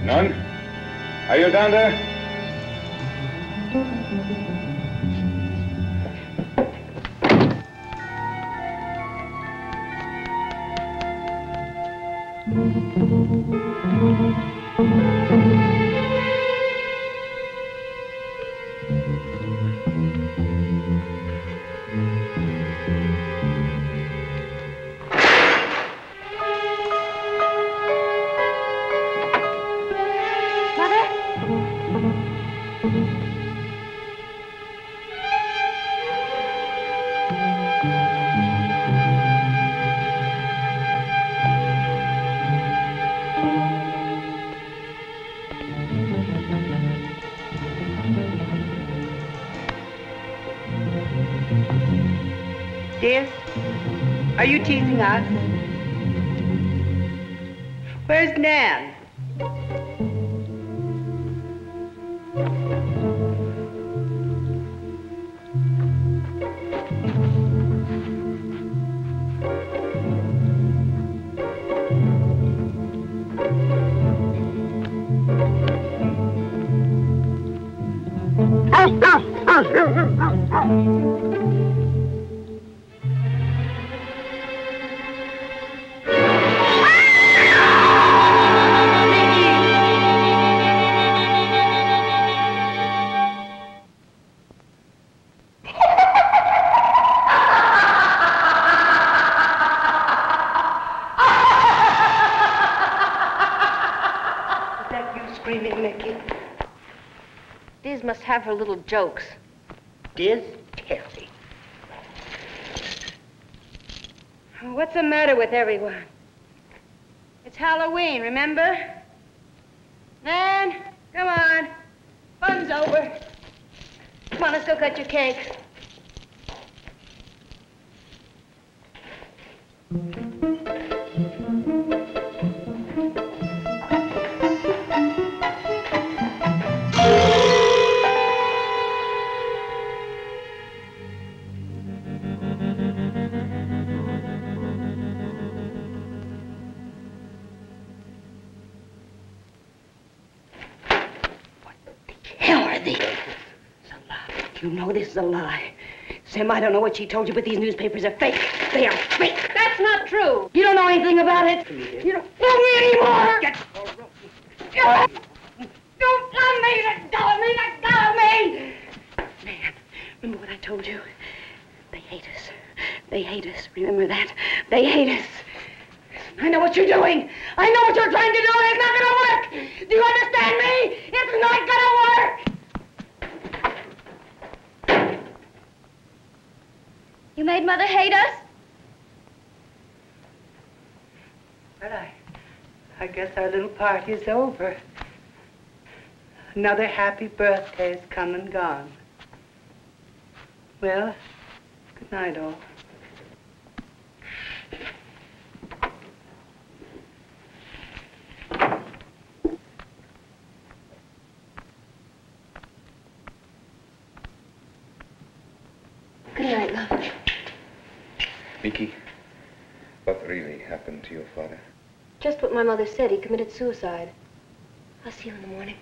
None? Are you down there? Dear, are you teasing us? Where's Nan? screaming, Mickey? Diz must have her little jokes. Diz Terry. What's the matter with everyone? It's Halloween, remember? Nan, come on. Fun's over. Come on, let's go cut your cakes. You know this is a lie. Sam, I don't know what she told you, but these newspapers are fake. They are fake. That's not true. You don't know anything about it. You don't know me anymore. Don't love me. Let go of me. Let go of me. Man, remember what I told you? They hate us. They hate us. Remember that? They hate us. I know what you're doing. I know what you're trying to do, and it's not going to work. Do you understand me? It's not going to work. You made Mother hate us? Well, I guess our little party's over. Another happy birthday's come and gone. Well, good night, all. Good night, love. Mickey, what really happened to your father? Just what my mother said. He committed suicide. I'll see you in the morning.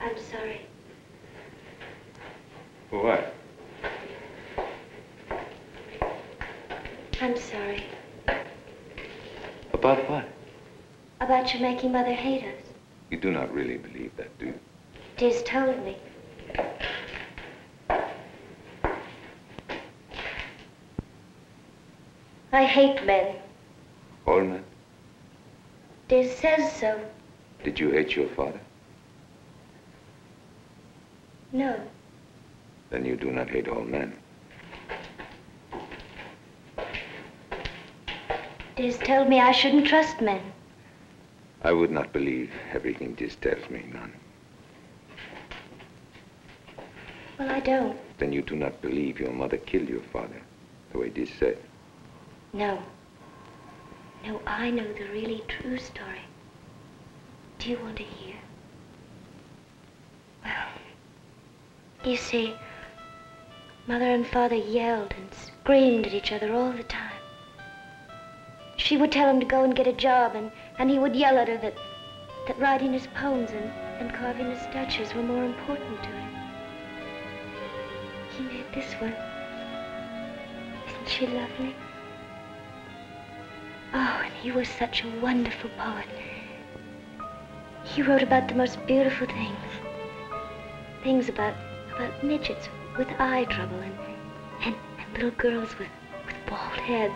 I'm sorry. For what? I'm sorry. About what? About you making Mother hate us. You do not really believe that, do you? Diz told me. I hate men. All men? Diz says so. Did you hate your father? No. Then you do not hate all men. Diz told me I shouldn't trust men. I would not believe everything Diz tells me, none. Well, I don't. Then you do not believe your mother killed your father, the way Diz said. No. No, I know the really true story. Do you want to hear? Well, you see, Mother and Father yelled and screamed at each other all the time. She would tell him to go and get a job, and he would yell at her that writing his poems and carving his statues were more important to him. He made this one. Isn't she lovely? Oh, and he was such a wonderful poet. He wrote about the most beautiful things. Things about midgets with eye trouble and little girls with bald heads.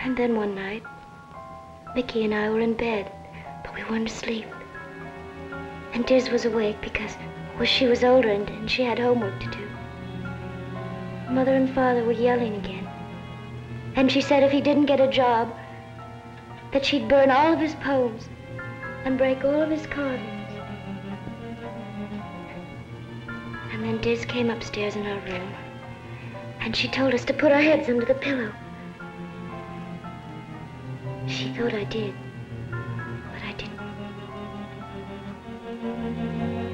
And then one night, Mickey and I were in bed, but we weren't asleep. And Diz was awake because, well, she was older and she had homework to do. Mother and Father were yelling again. And she said if he didn't get a job, that she'd burn all of his poems and break all of his carvings. And then Diz came upstairs in our room, and she told us to put our heads under the pillow. She thought I did, but I didn't.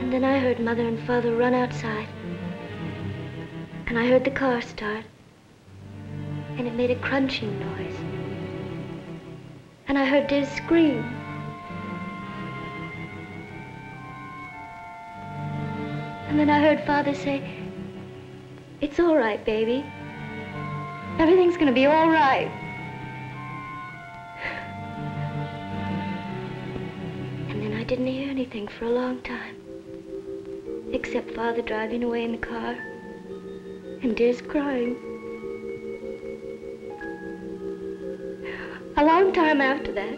And then I heard Mother and Father run outside, and I heard the car start, and it made a crunching noise. And I heard Diz scream. And then I heard Father say, "It's all right, baby. Everything's gonna be all right." And then I didn't hear anything for a long time, except Father driving away in the car and Diz crying. A long time after that,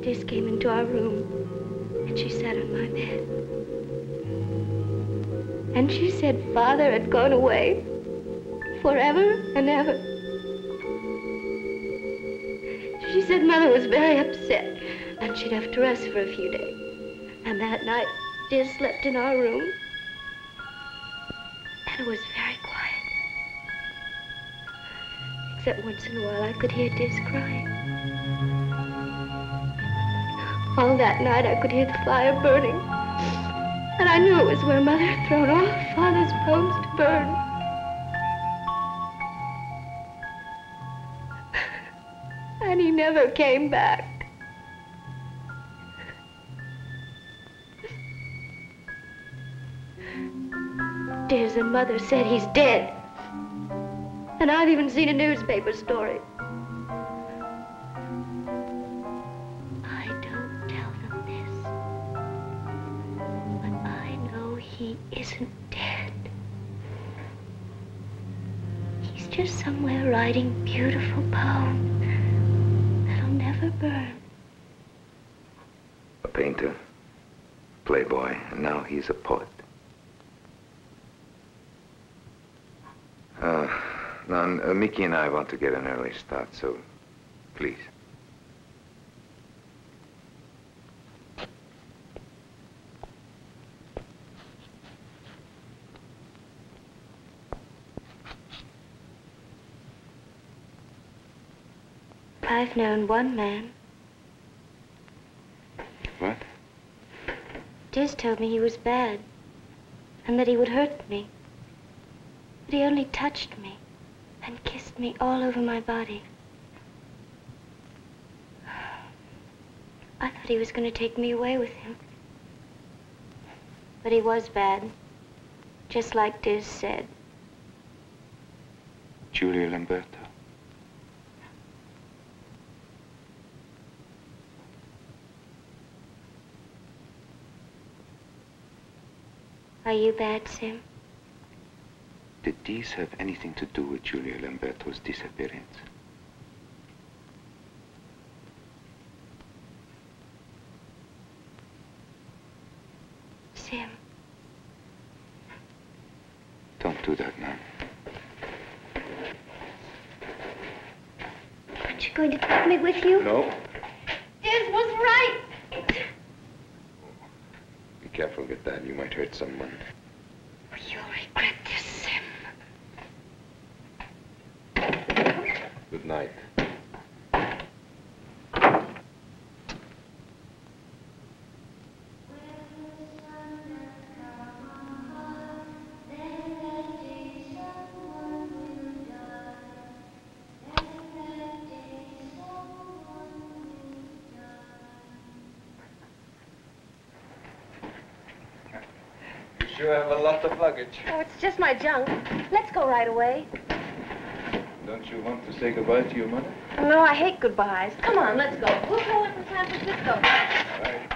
Diz came into our room and she sat on my bed. And she said Father had gone away forever and ever. She said Mother was very upset and she'd have to rest for a few days. And that night, Diz slept in our room. And it was very quiet. Except once in a while I could hear Diz crying. All that night I could hear the fire burning. And I knew it was where Mother had thrown all Father's bones to burn. And he never came back. Diz and Mother said he's dead. And I've even seen a newspaper story. I don't tell them this, but I know he isn't dead. He's just somewhere writing beautiful poems that'll never burn. A painter, playboy, and now he's a poet. Now, Mickey and I want to get an early start, so please. I've known one man. What? Diz told me he was bad and that he would hurt me. But he only touched me and kissed me all over my body. I thought he was going to take me away with him. But he was bad, just like Diz said. Julia Lamberto. Are you bad, Sim? Did these have anything to do with Julia Lamberto's disappearance? Sim. Don't do that now. Aren't you going to take me with you? No. Diz was right. Be careful with that. You might hurt someone. You'll regret this, Sim. Good night. You sure have a lot of luggage. Oh, it's just my junk. Let's go right away. Don't you want to say goodbye to your mother? No, I hate goodbyes. Come on, let's go. We'll go in from San Francisco. All right.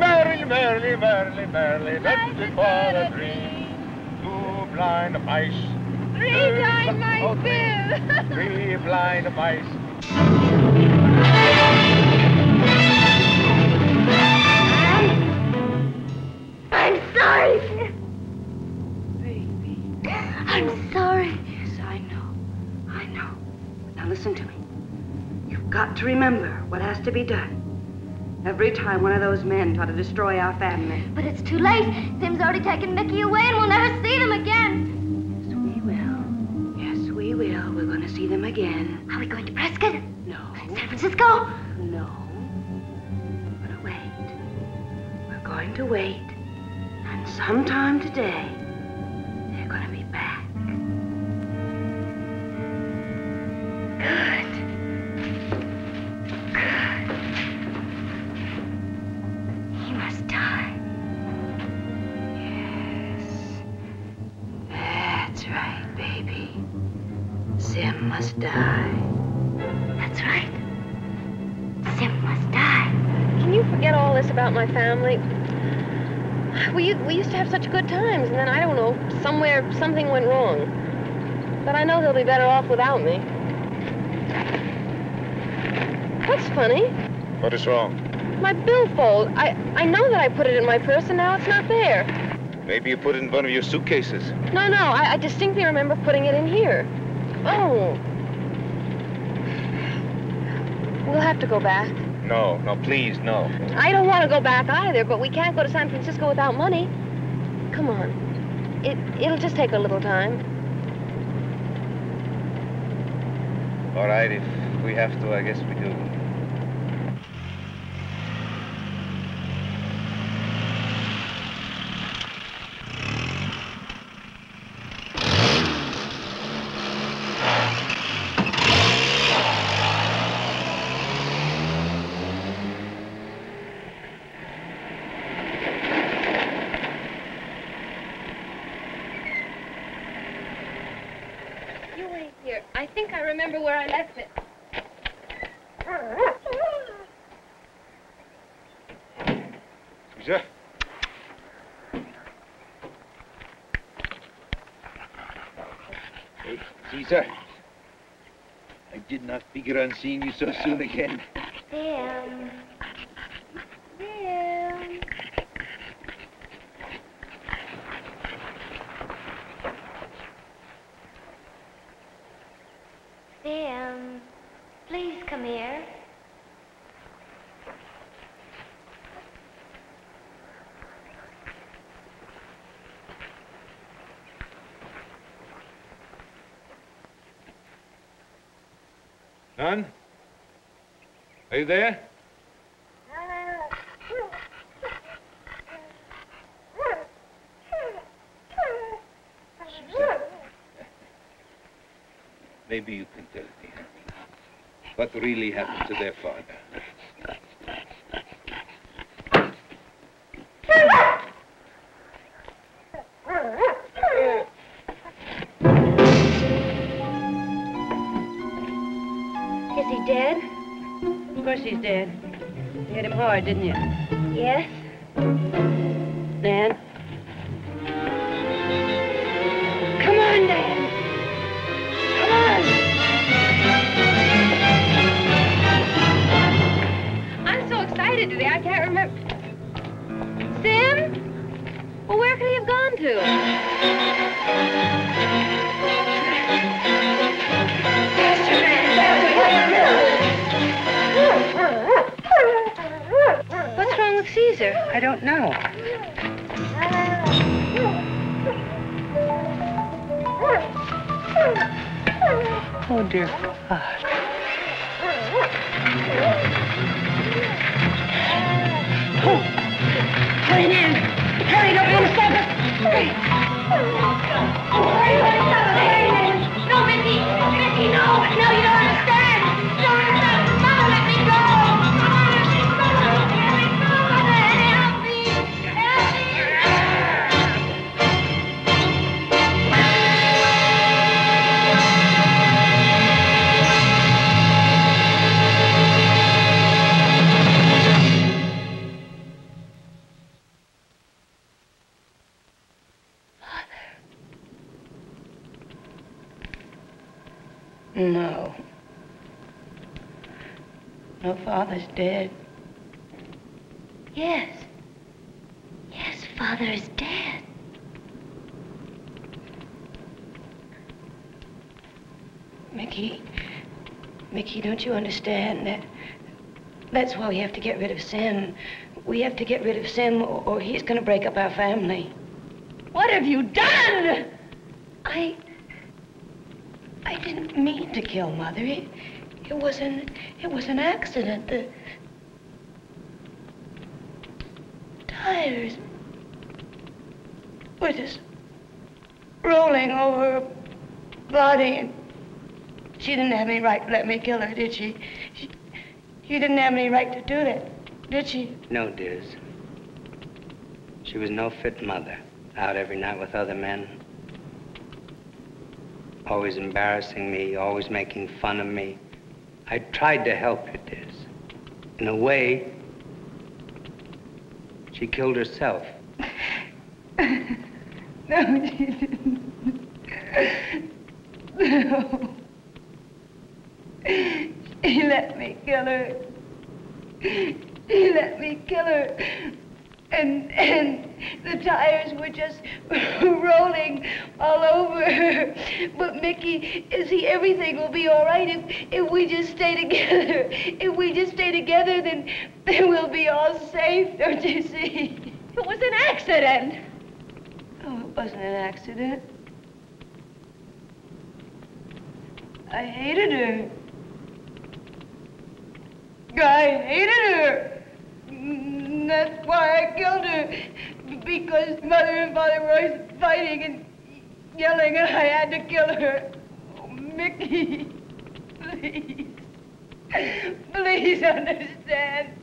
Merrily, merrily, merrily, that's it for a dream. Two blind mice. Three blind mice, Bill. Three blind mice. I'm sorry. Baby. I'm sorry. Yes, I know. I know. Now listen to me. You've got to remember what has to be done. Every time one of those men try to destroy our family. But it's too late. Sim's already taken Mickey away and we'll never see them again. Yes, we will. Yes, we will. We're going to see them again. Are we going to Prescott? No. San Francisco? No. We're gonna wait. We're going to wait. And sometime today, they're gonna be back. Good. Good. He must die. Yes. That's right, baby. Sim must die. That's right. Sim must die. Can you forget all this about my family? We used to have such good times, and then, I don't know, somewhere something went wrong. But I know they'll be better off without me. What's funny? What is wrong? My billfold. I know that I put it in my purse, and now it's not there. Maybe you put it in one of your suitcases. No, I distinctly remember putting it in here. Oh. We'll have to go back. No, please, no. I don't want to go back either, but we can't go to San Francisco without money. Come on. It'll just take a little time. All right, if we have to, I guess we do. You wait here. I think I remember where I left it. Caesar? Hey, Caesar. I did not figure on seeing you so soon again. Sim. Sim. Sim. Please come here. Son? Are you there? Maybe you can tell me what really happened to their father. Is he dead? Of course he's dead. You hit him hard, didn't you? Yes? Dan? Come on, Dan! Come on! I'm so excited today, I can't remember. Sim? Well, where could he have gone What's wrong with Caesar? I don't know. Oh, dear God. Oh. Hurry, Nan. Hurry, don't be in the circus. Hurry. No, Mickey! Mickey, no! No, you don't understand! You don't understand! Mama, let me go! Mama, let me go! Let me go! Help me! Help No. No, Father's dead. Yes. Yes, Father is dead. Mickey, don't you understand that that's why we have to get rid of Sim? We have to get rid of Sim or he's going to break up our family. What have you done? I didn't mean to kill Mother. It was an accident. The tires were just rolling over her body, and she didn't have any right to let me kill her, did she? She didn't have any right to do that, did she? No, dears. She was no fit mother. Out every night with other men. Always embarrassing me, always making fun of me. I tried to help you, dears. In a way, she killed herself. No, she didn't. No. She let me kill her. She let me kill her. And the tires were just rolling all over her. But Mickey, see, everything will be all right if we just stay together. If we just stay together, then we'll be all safe, don't you see? It was an accident. Oh, it wasn't an accident. I hated her. I hated her. That's why I killed her. Because Mother and Father were always fighting and yelling, and I had to kill her. Oh, Mickey, please. Please understand.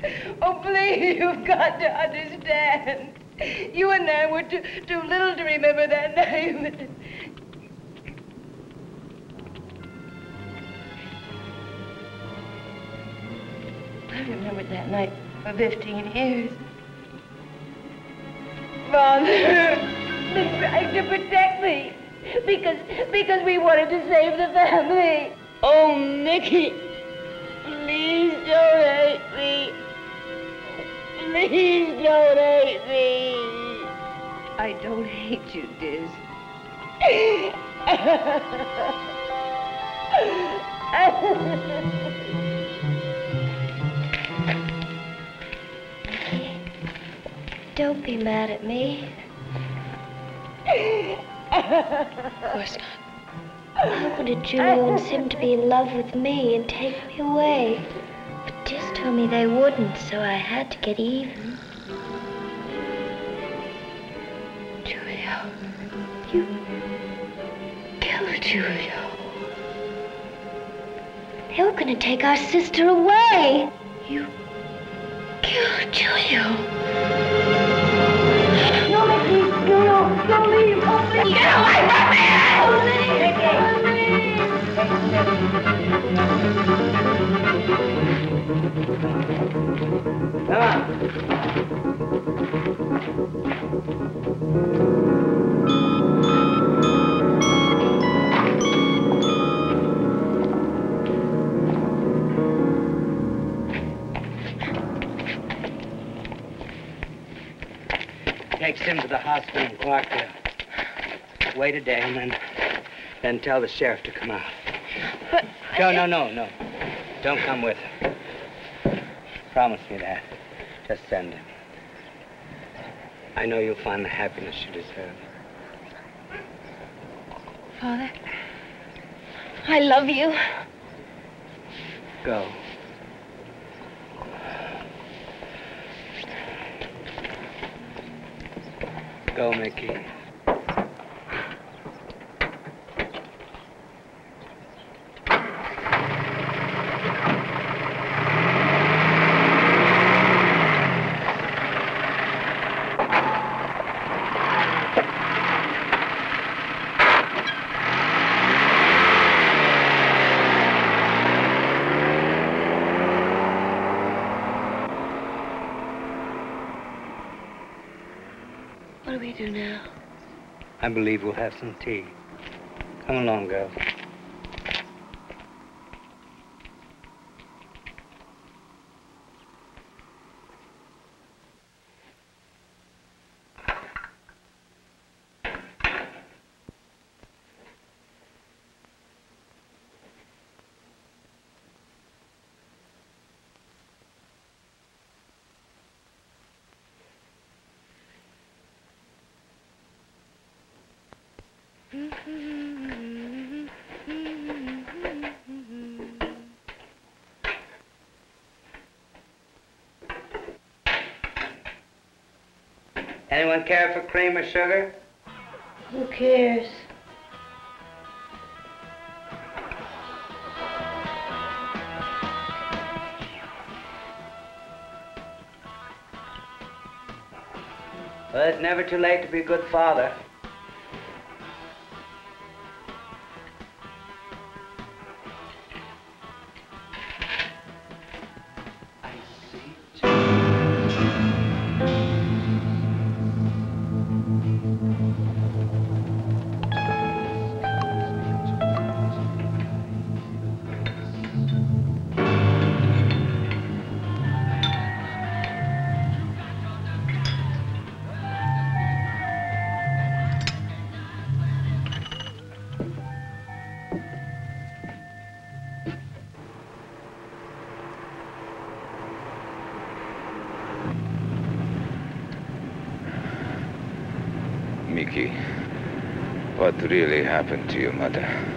Oh, please, you've got to understand. You and Nan were too little to remember that night. I remembered that night for 15 years. Father been trying to protect me because we wanted to save the family. Oh, Mickey, please don't hate me. Please don't hate me. I don't hate you, Diz. Don't be mad at me. Of course not. I wanted Julio and Sim to be in love with me and take me away. But Diz told me they wouldn't, so I had to get even. Julio. You killed Julio. They were going to take our sister away. You killed Julio. No, Mickey, don't leave. Oh, please. Get away from me! Come on. Take Sim to the hospital in Clarkdale. Wait a day and then tell the sheriff to come out. But... No. Don't come with her. Promise me that. Just send him. I know you'll find the happiness you deserve. Father, I love you. Go. Go, Mickey. What do we do now? I believe we'll have some tea. Come along, girl. Anyone care for cream or sugar? Who cares? Well, it's never too late to be a good father. Mickey, what really happened to your mother?